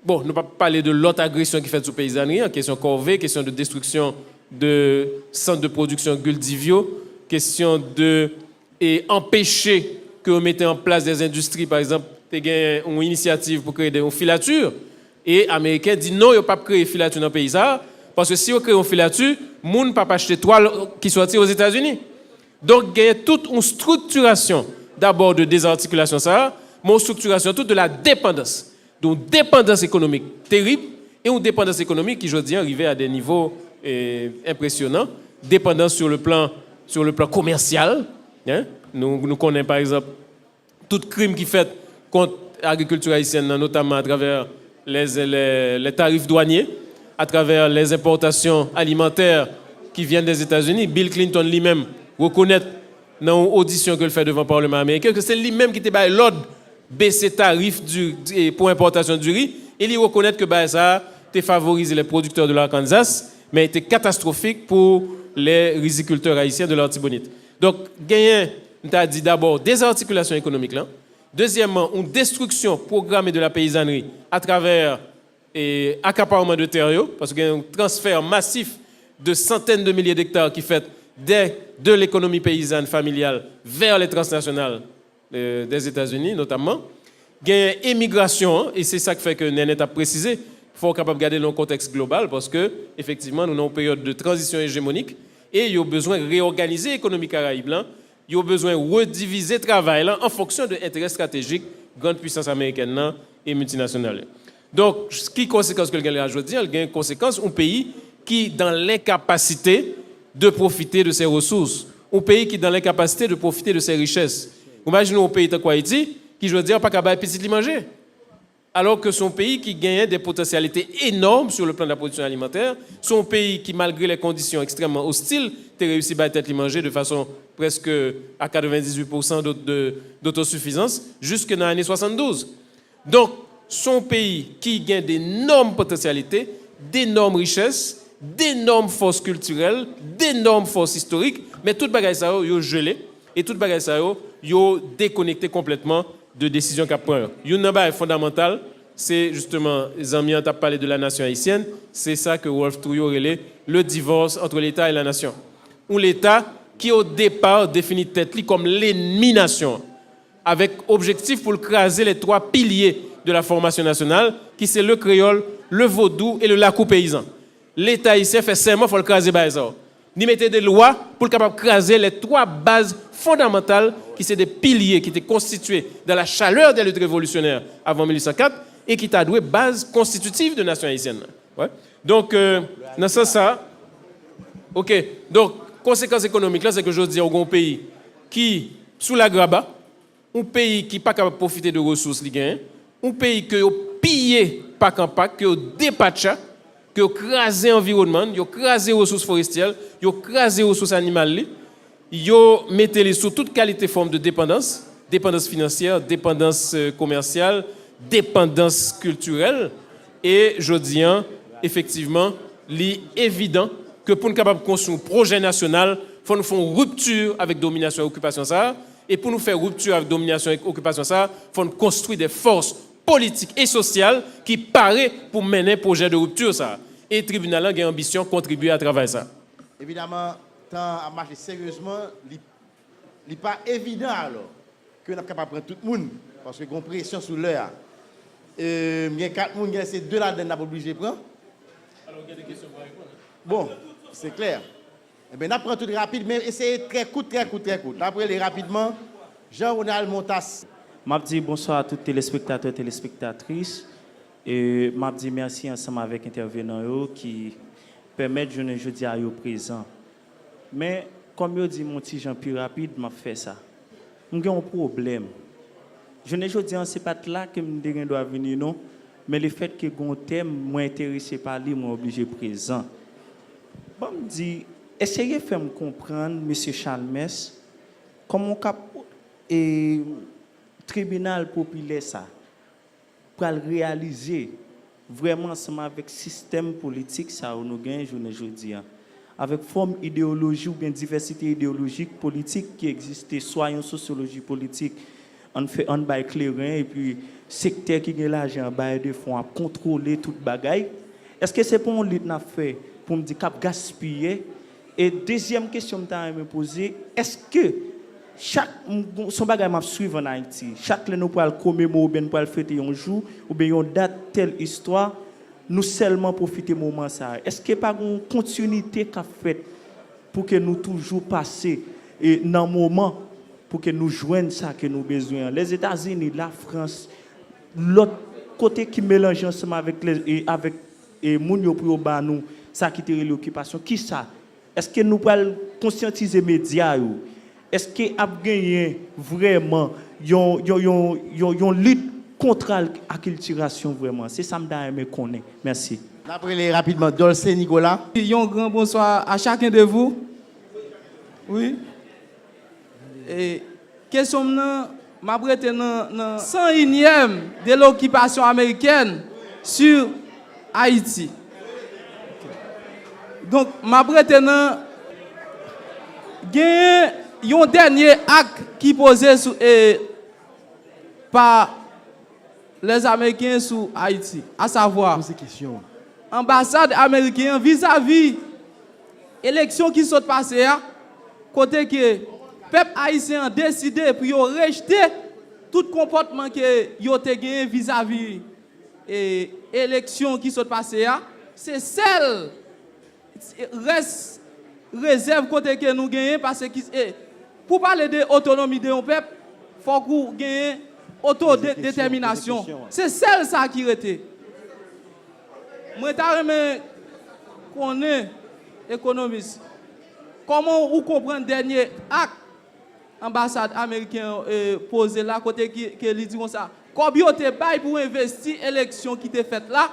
Bon, nous ne pouvons pas parler de l'autre agression qui fait sous paysannerie, question corvée, question de destruction de centres de production Guldivio, question de empêcher que vous mettez en place des industries, par exemple, il y a une initiative pour créer une filature, et les Américains disent non, ils ne peuvent pas créer une filature dans le pays, parce que si vous créez une filature, les gens ne peuvent pas acheter toile qui sortent aux États-Unis. Donc, il y a toute une structuration, d'abord de désarticulation, mais une structuration toute de la dépendance. Donc, dépendance économique terrible, et une dépendance économique qui, je dis, arrive à des niveaux impressionnants. Dépendance sur le plan commercial. Nous connaissons, par exemple, tout crime qui fait contre l'agriculture haïtienne, notamment à travers les tarifs douaniers, à travers les importations alimentaires qui viennent des États-Unis. Bill Clinton lui-même reconnaît dans une audition qu'il fait devant le Parlement américain que c'est lui-même qui était l'ordre baisser tarifs pour importation du riz. Et il reconnaît que ça a favorisé les producteurs de l'Arkansas, mais était catastrophique pour les riziculteurs haïtiens de l'Artibonite. Donc, on a dit d'abord désarticulation économique, Deuxièmement, une destruction programmée de la paysannerie à travers accaparement de terres, parce qu'il y a un transfert massif de centaines de milliers d'hectares qui fait de l'économie paysanne familiale vers les transnationales des États-Unis notamment. Il y a une émigration, et c'est ça qui fait que Nénet a précisé, il faut être capable de garder le contexte global parce que effectivement nous sommes en période de transition hégémonique et il y a besoin de réorganiser l'économie caraïbe, il y a besoin de rediviser le travail en fonction de l'intérêt stratégique grande puissance américaine et multinationale. Donc, ce qui est conséquence que le Gagné a aujourd'hui, il y a une conséquence, un pays qui est dans l'incapacité de profiter de ses ressources, un pays qui est dans l'incapacité de profiter de ses richesses. Imaginez un pays comme Haïti qui, je veux dire, pas capable de petit manger. Alors que son pays qui gagne des potentialités énormes sur le plan de la production alimentaire, son pays qui, malgré les conditions extrêmement hostiles, a réussi à être manger de façon presque à 98% d'autosuffisance jusque dans l'année 72. Donc, son pays qui gagne d'énormes potentialités, d'énormes richesses, d'énormes forces culturelles, d'énormes forces historiques, mais tout bagage ça yo gelé et tout bagage ça yo déconnecté complètement de décisions qu'a prendre. Une chose fondamentale, c'est justement les amis ont parlé de la nation haïtienne, c'est ça que Wolf Trouillot relève, le divorce entre l'État et la nation. Ou l'État qui au départ définit tête comme l'ennemi nation avec objectif pour craser les trois piliers de la formation nationale qui c'est le créole, le vaudou et le lacou paysan. L'État haïtien fait serment pour le craser ça. Ni mettre des lois pour capable craser les trois bases fondamentales qui sont des piliers qui étaient constitués dans la chaleur des luttes révolutionnaires avant 1804 et qui t'a doué base constitutive de nation haïtienne. Ouais. Donc dans ce sens ça OK. Donc conséquence économique là c'est que je dis au grand pays qui sous la graba, un pays qui pas capable de profiter de ressources li gagne, un pays que pillé pas campagne, que dépatcha, que crasé l'environnement, yo crasé les ressources forestières, yo crasé les ressources animales, yo mettez les sous toute qualité forme de dépendance, dépendance financière, dépendance commerciale, dépendance culturelle et je dis effectivement, il est évident que pour nous capable construire un projet national, faut nous faire une rupture avec domination et occupation ça et pour nous faire rupture avec domination et occupation ça, faut nous construire des forces politiques et sociales qui paraissent pour mener un projet de rupture ça. Et le tribunal a une ambition de contribuer à travers ça. Évidemment, tant à marcher sérieusement, il n'est pas évident alors que nous sommes capables de prendre tout le monde parce que nous avons pression sur l'heure. Il y a 4 personnes qui sont 2 là-dedans, nous obligé de prendre. Alors, il y a des questions pour répondre. Bon, c'est clair. Eh bien, nous prenons tout rapide, mais essayez très court. Après, les rapidement, Jean-Ronald Montas. Je dis bonsoir à tous les téléspectateurs et téléspectatrices. Et je dis merci ensemble avec les intervenants qui permettent de jouer jeudi à eux présent. Mais comme je dis mon petit Jean plus rapide, je fais ça. J'ai un problème. Je ne dis c'est pas là que je dois venir non, mais le fait que mon thème moi intéressé par lui, moi obligé présent. Bon me dit essayez de faire me comprendre monsieur Chalmers comment cap et tribunal populaire ça pour réaliser vraiment ensemble avec système politique ça nous gagne journée aujourd'hui avec forme idéologie ou bien diversité idéologique politique qui existe soit en sociologie politique on fait un bail clairin et puis secteur qui gagne l'argent bail de fonds à contrôler toute bagaille est-ce que c'est pour on lit n'a fait pour me dire cap gaspiller et deuxième question que je me poser est-ce que chaque son bagage m'a suivre en Haïti chaque nous pour commémorer ou bien pour fêter un jour ou bien une date telle histoire nous seulement profiter moment ça est-ce que pas une continuité qu'a fait pour que nous toujours passer et dans moment pour que nous joignent ça que nous besoin les États-Unis la France l'autre côté qui mélange ensemble avec les avec et moun yo pour ba nous ça qui était l'occupation qui ça est-ce que nous pas conscientiser médias yo est-ce que a gagné vraiment yon lutte contre l'acculturation vraiment c'est ça me connaît merci après les rapidement Dolce Nicolas un grand bonsoir à chacun de vous oui et question m'a prêté dans 101e de l'occupation américaine sur Haïti donc m'a prêté dans un dernier acte qui posait par les Américains sur Haïti, à savoir ambassade américaine vis-à-vis élection qui sont passées, côté que peuple haïtien a décidé pour rejeter tout comportement que yo te gagné vis-à-vis élection qui sont passées, c'est celle reste réserve côté que nous gagnons parce que pour parler de l'autonomie de un peuple, il faut qu'on gagne autodétermination. C'est celle ça qui était. Moi je qu'on est économiste. Comment vous comprenez le dernier acte ambassade américaine posé là côté que lui dit comme ça. Combien te bail pour investir l'élection qui était faite là?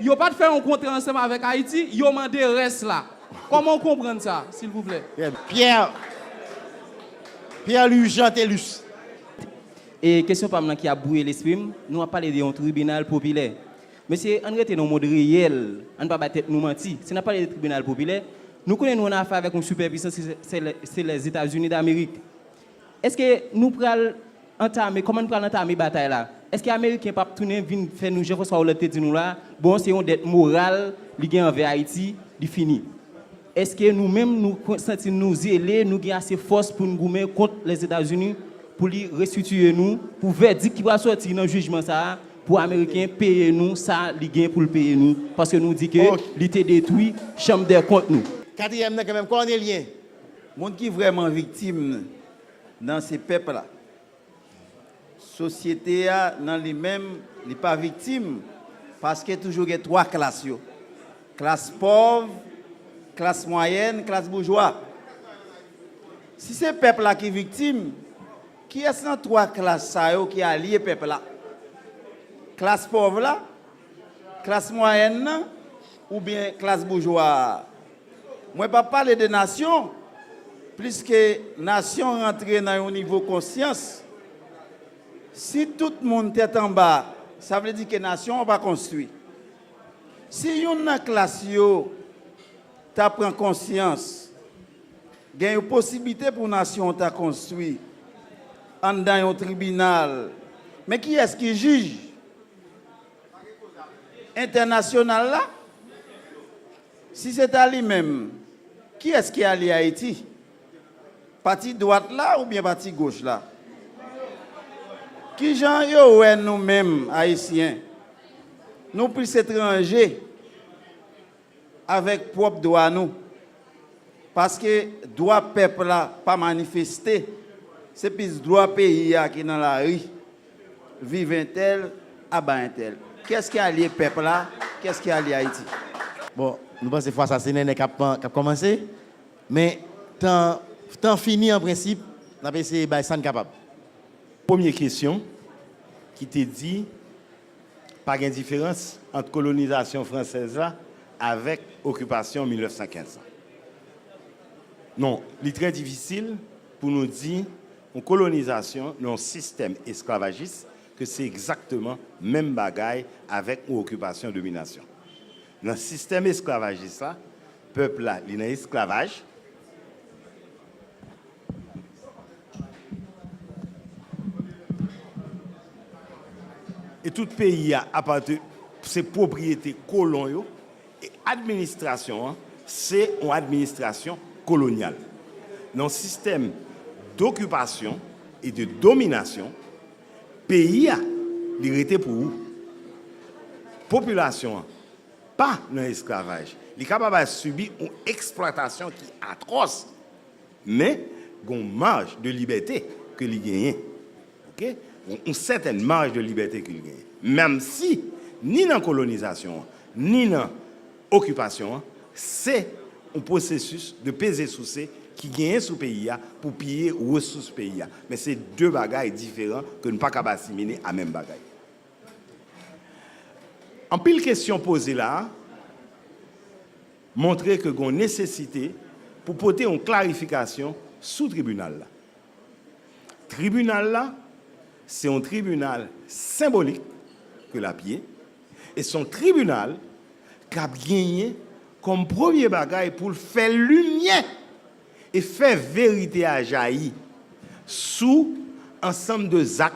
Yo pas de faire un contrat ensemble avec Haïti, yo demandé reste là. Comment comprendre ça, s'il vous plaît? Pierre Lugent Tellus. Et question par qui a brouillé l'esprit, nous avons parlé d'un tribunal populaire. Mais c'est en réalité dans le monde réel, on ne peut pas nous mentir. Si on a parlé de tribunal populaire, nous connaissons une affaire avec une superpuissance, c'est les États-Unis d'Amérique. Est-ce que nous prenons entamer, comment nous prenons entamer la bataille là? Est-ce que les Américains peuvent tourner, venir faire nous, je pense qu'on l'a dit nous là, bon, c'est une dette morale, qui est envers Haïti, qui fini. Est-ce que nous-mêmes, nous sentons nous zélés, nous avons assez de force pour nous gommer contre les États-Unis, pour les restituer nous, pour verdict qui va sortir dans le jugement ça, pour les Américains payer nous, ça, les gains pour le payer nous, parce que nous dit que l'été détruit, chambre des comptes nous. Quatrième, quand même, Cornélien. Le monde qui est vraiment victime dans ces peuples-là, société dans lui-même n'est pas victime parce qu'il y a toujours trois classes. Classe pauvre, classe moyenne, classe bourgeois. Si c'est le peuple-là qui est victime, qui est-ce dans trois classes qui a lié le peuple-là? Classe pauvre là, classe moyenne ou bien classe bourgeois? Moi, je ne vais pas parler de nation, puisque nation rentre dans un niveau de conscience. Si tout le monde est en bas, ça veut dire que la nation va construire. Si une classe prend conscience, il y a une possibilité pour la nation de construire dans un tribunal. Mais qui est-ce qui juge? International là? Si c'est à lui-même, qui est-ce qui est allé à Haïti? Parti droite là ou bien parti gauche là? Qui gens yo nous-mêmes haïtiens, nous plus étrangers avec propre droit nous, parce que droit peuple là pas manifester, c'est plus droit pays qui est dans la rue, vive un tel, abat un tel. Qu'est-ce qui a lié peuple là? Qu'est-ce qui a lié Haïti? Bon, nous pensons que fois assassiné qui a commencé, mais tant fini en principe, on a essayé de capable. Première question qui te dit pas de différence entre colonisation française là avec occupation 1915. Non, il est très difficile pour nous dire une colonisation dans un système esclavagiste que c'est exactement même bagaille avec une occupation domination. Dans le système esclavagiste là, peuple là, il est en esclavage. Et tout pays a appartenu ses propriétés coloniales et administration, c'est une administration coloniale. Dans le système d'occupation et de domination, pays a l'hérité pour vous. Population, pas dans l'esclavage. Il est capable de subir une exploitation qui est atroce, mais il y a une marge de liberté que il gagne. OK? Une certaine marge de liberté qu'il gagne. Même si, ni dans la colonisation, ni dans l'occupation, c'est un processus de peser sous ces qui gagne sous pays pour piller les ressources pays. Mais c'est deux bagailles différents que nous ne pouvons pas assimiler à la même bagaille. En pile question posée là, montrer que nous avons nécessité pour porter une clarification sous le tribunal là. Tribunal là, c'est un tribunal symbolique que la pied et son tribunal qui a gagné comme premier bagaille pour faire lumière et faire vérité à jaillir sous ensemble de actes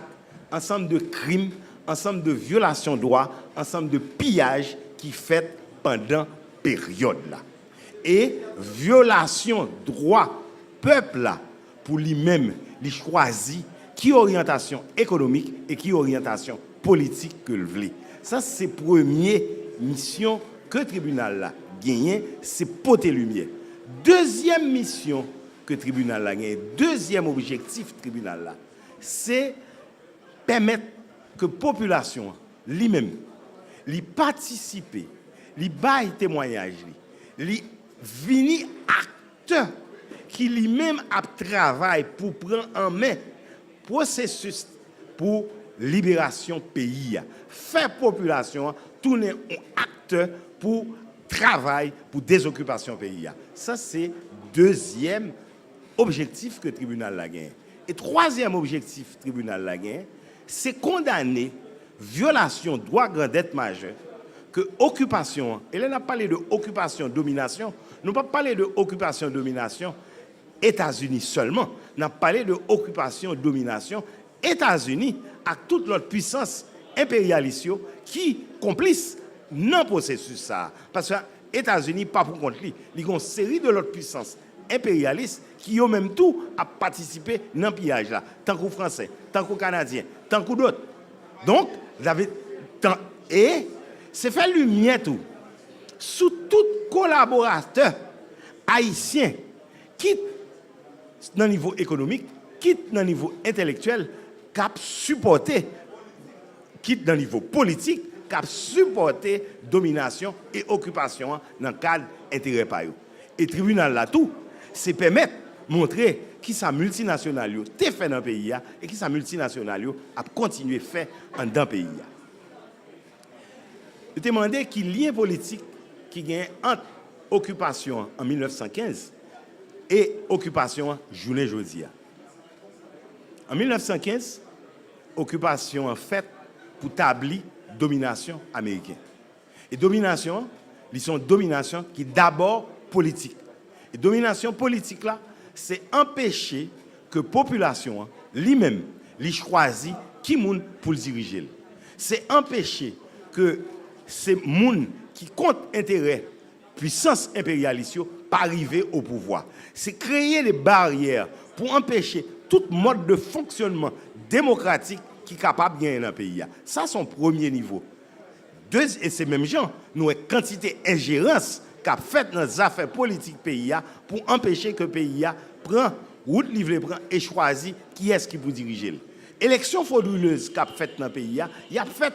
ensemble de crimes, ensemble de violations de droits, ensemble de pillages qui fait pendant période là. Et violation droit peuple là pour lui-même, il choisit qui orientation économique et qui orientation politique que le veut. Ça c'est première mission que le tribunal là gagne, c'est porter lumière. Deuxième mission que le tribunal a gagné, deuxième objectif du tribunal là, c'est permettre que la population lui-même, lui participer, lui bailler témoignage, lui venir acteur qui lui-même a travaillé pour prendre en main processus pour libération pays, faire population tourner en acteur pour travail pour désoccupation pays. Ça c'est deuxième objectif que le tribunal a gagné. Et troisième objectif que le tribunal a gagné, c'est condamner violation droit grand dette majeur que occupation, et là on a parlé de occupation domination, nous pas parlé de occupation domination États-Unis seulement, on a parlé de occupation domination États-Unis avec toute l'autre puissance impérialiste qui complice dans le processus ça parce que les États-Unis pas pour contre lui, il y a une série de l'autre puissance impérialistes qui ont même tout à participer dans le pillage là, tant que Français, tant que Canadiens, tant que d'autres. Donc, et c'est fait lumière tout sous tout collaborateur haïtien, quitte dans le niveau économique, quitte dans le niveau intellectuel, cap supporter, quitte dans le niveau politique, cap supporter domination et occupation dans le cadre intérêt par eux. Et tribunal là tout, c'est permettre montrer qui sa multinationale yo te fait dans le pays et qui sa multinationale yo a continué faire dans le pays. Je te demandé qui lien politique qui gagne entre occupation en 1915 et occupation journée jodi. En 1915, occupation en fait pour établir domination américaine. Et domination, ils sont domination qui d'abord politique. Et domination politique là, c'est empêcher que population lui-même lui choisit qui moun pour le diriger. C'est empêcher que ces moun qui compte intérêt puissance impérialiste pas arriver au pouvoir. C'est créer des barrières pour empêcher tout mode de fonctionnement démocratique qui est capable de gagner dans le pays. Ça c'est son premier niveau. Et ces mêmes gens, nous avons quantité d'ingérence qu'a fait dans les affaires politiques pays pour empêcher que le pays prend route livre prend et choisit qui est-ce qui peut diriger. Élection frauduleuse qu'a fait dans le pays, il a fait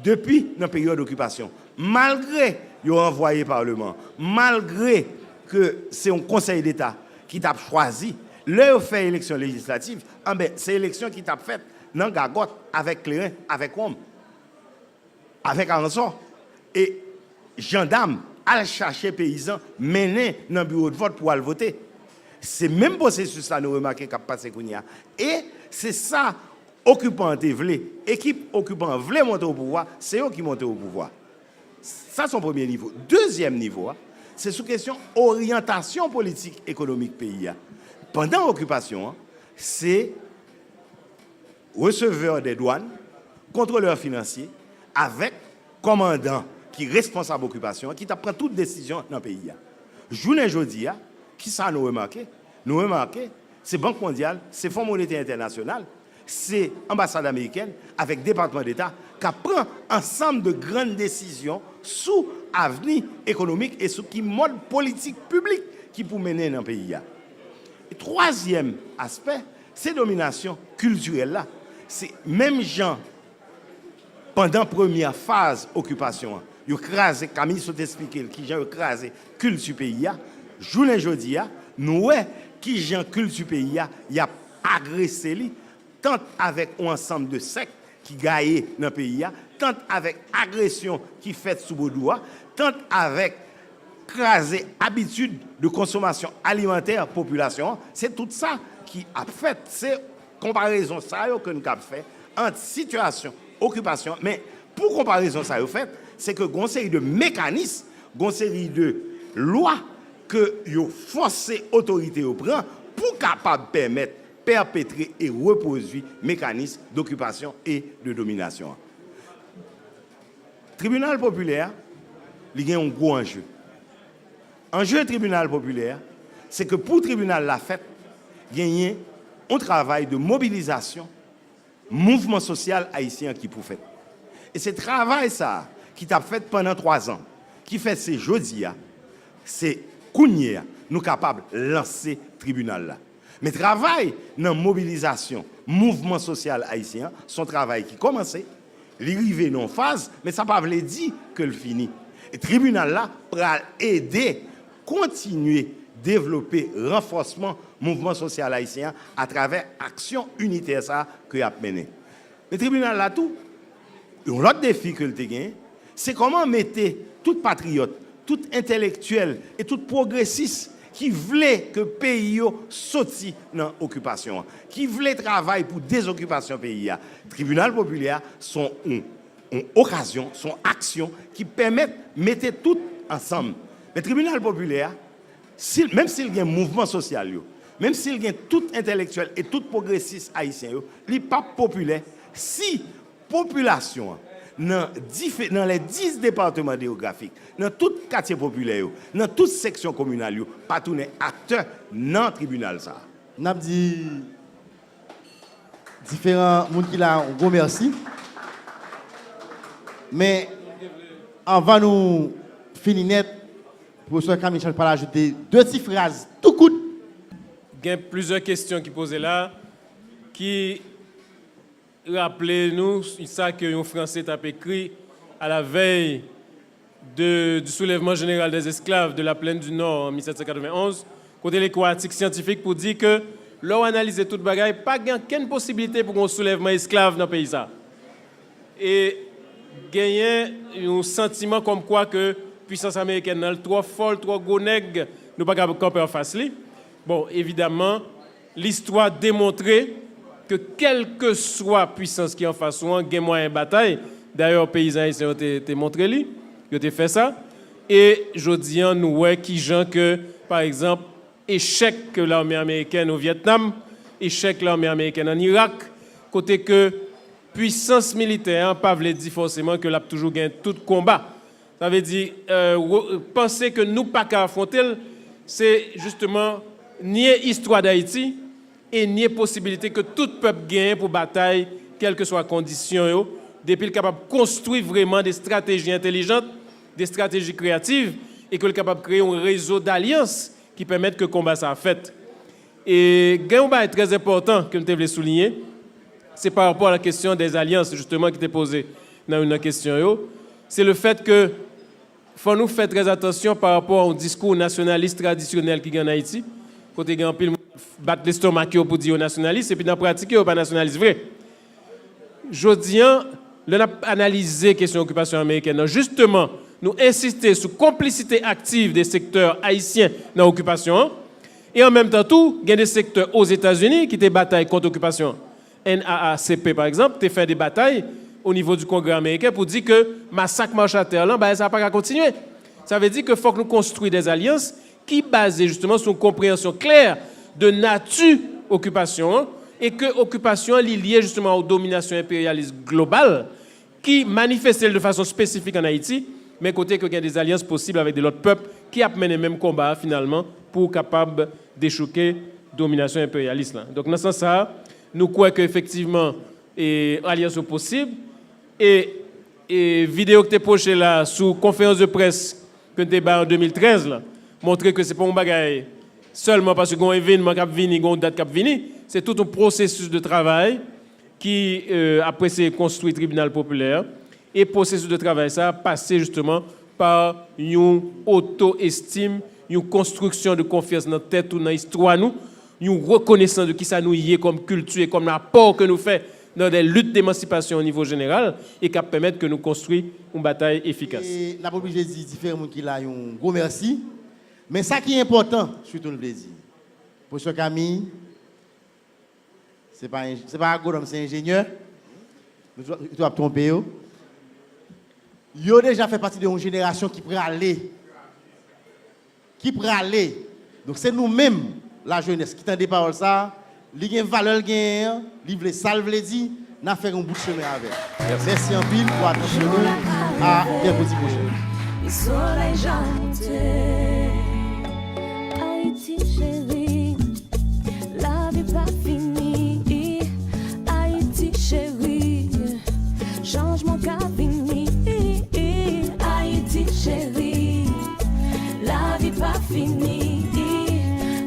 depuis la période d'occupation. Malgré qu'il a envoyé Parlement, malgré que c'est un Conseil d'État qui t'a choisi, leur fait élection législative, c'est l'élection qui t'a fait dans Gagotte avec Clérin, avec Homme, avec Arançon. Et gendarme à chercher paysans mener dans le bureau de vote pour aller voter. C'est même processus ça nous remarquons qu'a passé Kounia. Et c'est ça occupant voulait, équipe occupant voulait monter au pouvoir, c'est eux qui montent au pouvoir. Ça c'est son premier niveau. Deuxième niveau, c'est sous question orientation politique économique pays. Pendant l'occupation, c'est receveur des douanes, contrôleur financier avec commandant qui est responsable de l'occupation, qui prend toute décision dans le pays. Journée jeudi, qui ça nous remarqué? Nous remarquons, c'est Banque mondiale, c'est Fonds monétaire international, c'est ambassade américaine avec département d'État qui prend ensemble de grandes décisions sous avenir économique et sous qui mode politique publique qui peut mener dans le pays. Et troisième aspect, c'est domination culturelle là. C'est même gens pendant la première phase occupation, ils ont crasé, Camille s'est expliqué, qui ont crasé culture pays. Journée jeudi, nous qui gens culture pays, il a agressé lui, tant avec un ensemble de sectes qui gagnent dans le pays, tant avec agression qui fait sous Boudoua, tant avec craser habitude de consommation alimentaire population. C'est tout ça qui a fait, c'est comparaison ça que nous avons fait entre situation occupation, mais pour comparaison ça fait, c'est que une série de mécanismes, une série de lois que yo forcé autorité au prend pour capable permettre perpétrer et reproduire mécanismes d'occupation et de domination. Tribunal populaire, il y a un gros enjeu. Enjeu tribunal populaire, c'est que pour le tribunal la fête, il y a un travail de mobilisation, mouvement social haïtien qui pour faire. Et ce travail ça qui t'a fait pendant 3 ans, qui fait ces jeudi, c'est Kounia, nous capables de lancer le tribunal là. Mais travail dans la mobilisation, mouvement social haïtien, son travail qui commençait, il arrive dans phase, mais ça ne veut pas dire que le fini. Et le tribunal là pour aider, continuer, développer, renforcement mouvement social haïtien à travers action unitaire ça que a mené. Le tribunal là tout, l'autre défi que le gagné, c'est comment mettre tout patriote, tout intellectuel et tout progressiste qui voulait que le pays sorti dans l'occupation, qui voulait travailler pour désoccupation pays. Le tribunal populaire sont une occasion, sont actions qui permettent de mettre tout ensemble. Le tribunal populaire, même s'il y a un mouvement social, même s'il y a tout intellectuel et tout progressiste haïtien, il n'est pas populaire si population dans les 10 départements géographiques, dans tout quartier populaire, dans toute section communale, pas tous les acteurs dans le tribunal. Nous avons dit différents gens qui là, un gros merci. Mais avant nous finir net, professeur Camille Charles va ajouter 2 petites phrases tout court. Il y a plusieurs questions qui posent là, qui rappelez-nous ça que un Français a écrit à la veille du soulèvement général des esclaves de la plaine du Nord en 1791, côté les article scientifique pour dire que l'on analyse toute bagaille, pas aucune possibilité pour un soulèvement esclave dans le pays. Et gagner un sentiment comme quoi que puissance américaine est trop folle, trop gros nègre, nous pas capable camper en face li. Bon, évidemment, l'histoire démontré que quelle que soit puissance qui est en face, il y a moyen de bataille. D'ailleurs, les paysans ici ont été montré, ils ont fait ça. Et je dis, nous voyons qui gens que, par exemple, échec que l'armée américaine au Vietnam, échec de l'armée américaine en Irak, côté que puissance militaire, pas veut dire forcément que l'a toujours gagné tout combat. Ça veut dire, penser que nous pas qu'à affronter, c'est justement nier l'histoire d'Haïti, et nier possibilité que tout peuple gagne pour bataille, quelles que soient les conditions, depuis le capable de construire vraiment des stratégies intelligentes, des stratégies créatives, et que le capable de créer un réseau d'alliances qui permettent que le combat soit fait. Et un point très important que je voulais souligner, c'est par rapport à la question des alliances, justement, qui était posée dans une question. C'est le fait que faut nous faire très attention par rapport au discours nationaliste traditionnel qui est en Haïti. Côté grand pile battre l'estomac pour dire aux nationalistes et puis dans la pratique pas nationaliste vrai. Jodian, on a analysé la question de l'occupation américaine. Justement, nous insister sur la complicité active des secteurs haïtiens dans l'occupation et en même temps tout, il y a des secteurs aux États-Unis qui ont bataille contre l'occupation. NAACP par exemple, tu fait des batailles au niveau du Congrès américain pour dire que massacre marche à terre là, ben, ça va pas continuer. Ça veut dire qu'il faut que nous construisons des alliances qui basent justement sur une compréhension claire de nature occupation et que l'occupation est liée justement aux dominations impérialistes globales qui manifestent de façon spécifique en Haïti, mais côté qu'il y a des alliances possibles avec d'autres peuples qui amènent le même combat finalement pour capable d'échouer la domination impérialiste. Là. Donc dans ce sens, nous croyons qu'effectivement, alliance est possible et vidéo que tu as postée là sous conférence de presse que tu as en 2013 là, montrer que ce n'est pas un bagage seulement parce qu'il y a un événement qui vient, une date qui vient, c'est tout un processus de travail qui, après, c'est construit tribunal populaire. Et le processus de travail, ça a passé justement par une auto-estime, une construction de confiance dans la tête ou dans l'histoire, une reconnaissance de qui ça nous y est comme culture et comme l'apport que nous faisons dans des luttes d'émancipation au niveau général et qui permettent que nous construisons une bataille efficace. Et la police dit différents qui là un gros merci. Mais ça qui est important, surtout le plaisir. Professeur Camille, c'est pas agronome, c'est ingénieur. Tu vas tromper. Il a déjà fait partie d'une génération qui pourrait aller. Donc c'est nous-mêmes, la jeunesse, qui tend des paroles ça, il y a une valeur gagnée, livre salve les dit, n'a fait un bout de chemin avec. Merci en pile pour attention à mercredi prochain. Le soleil janté, Haïti chérie, la vie pas finie, Haïti chérie, changement qu'a fini, Haïti chérie, la vie pas finie,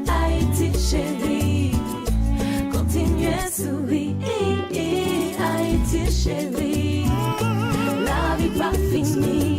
Haïti chérie, continuez à sourire, Haïti chérie, la vie pas finie.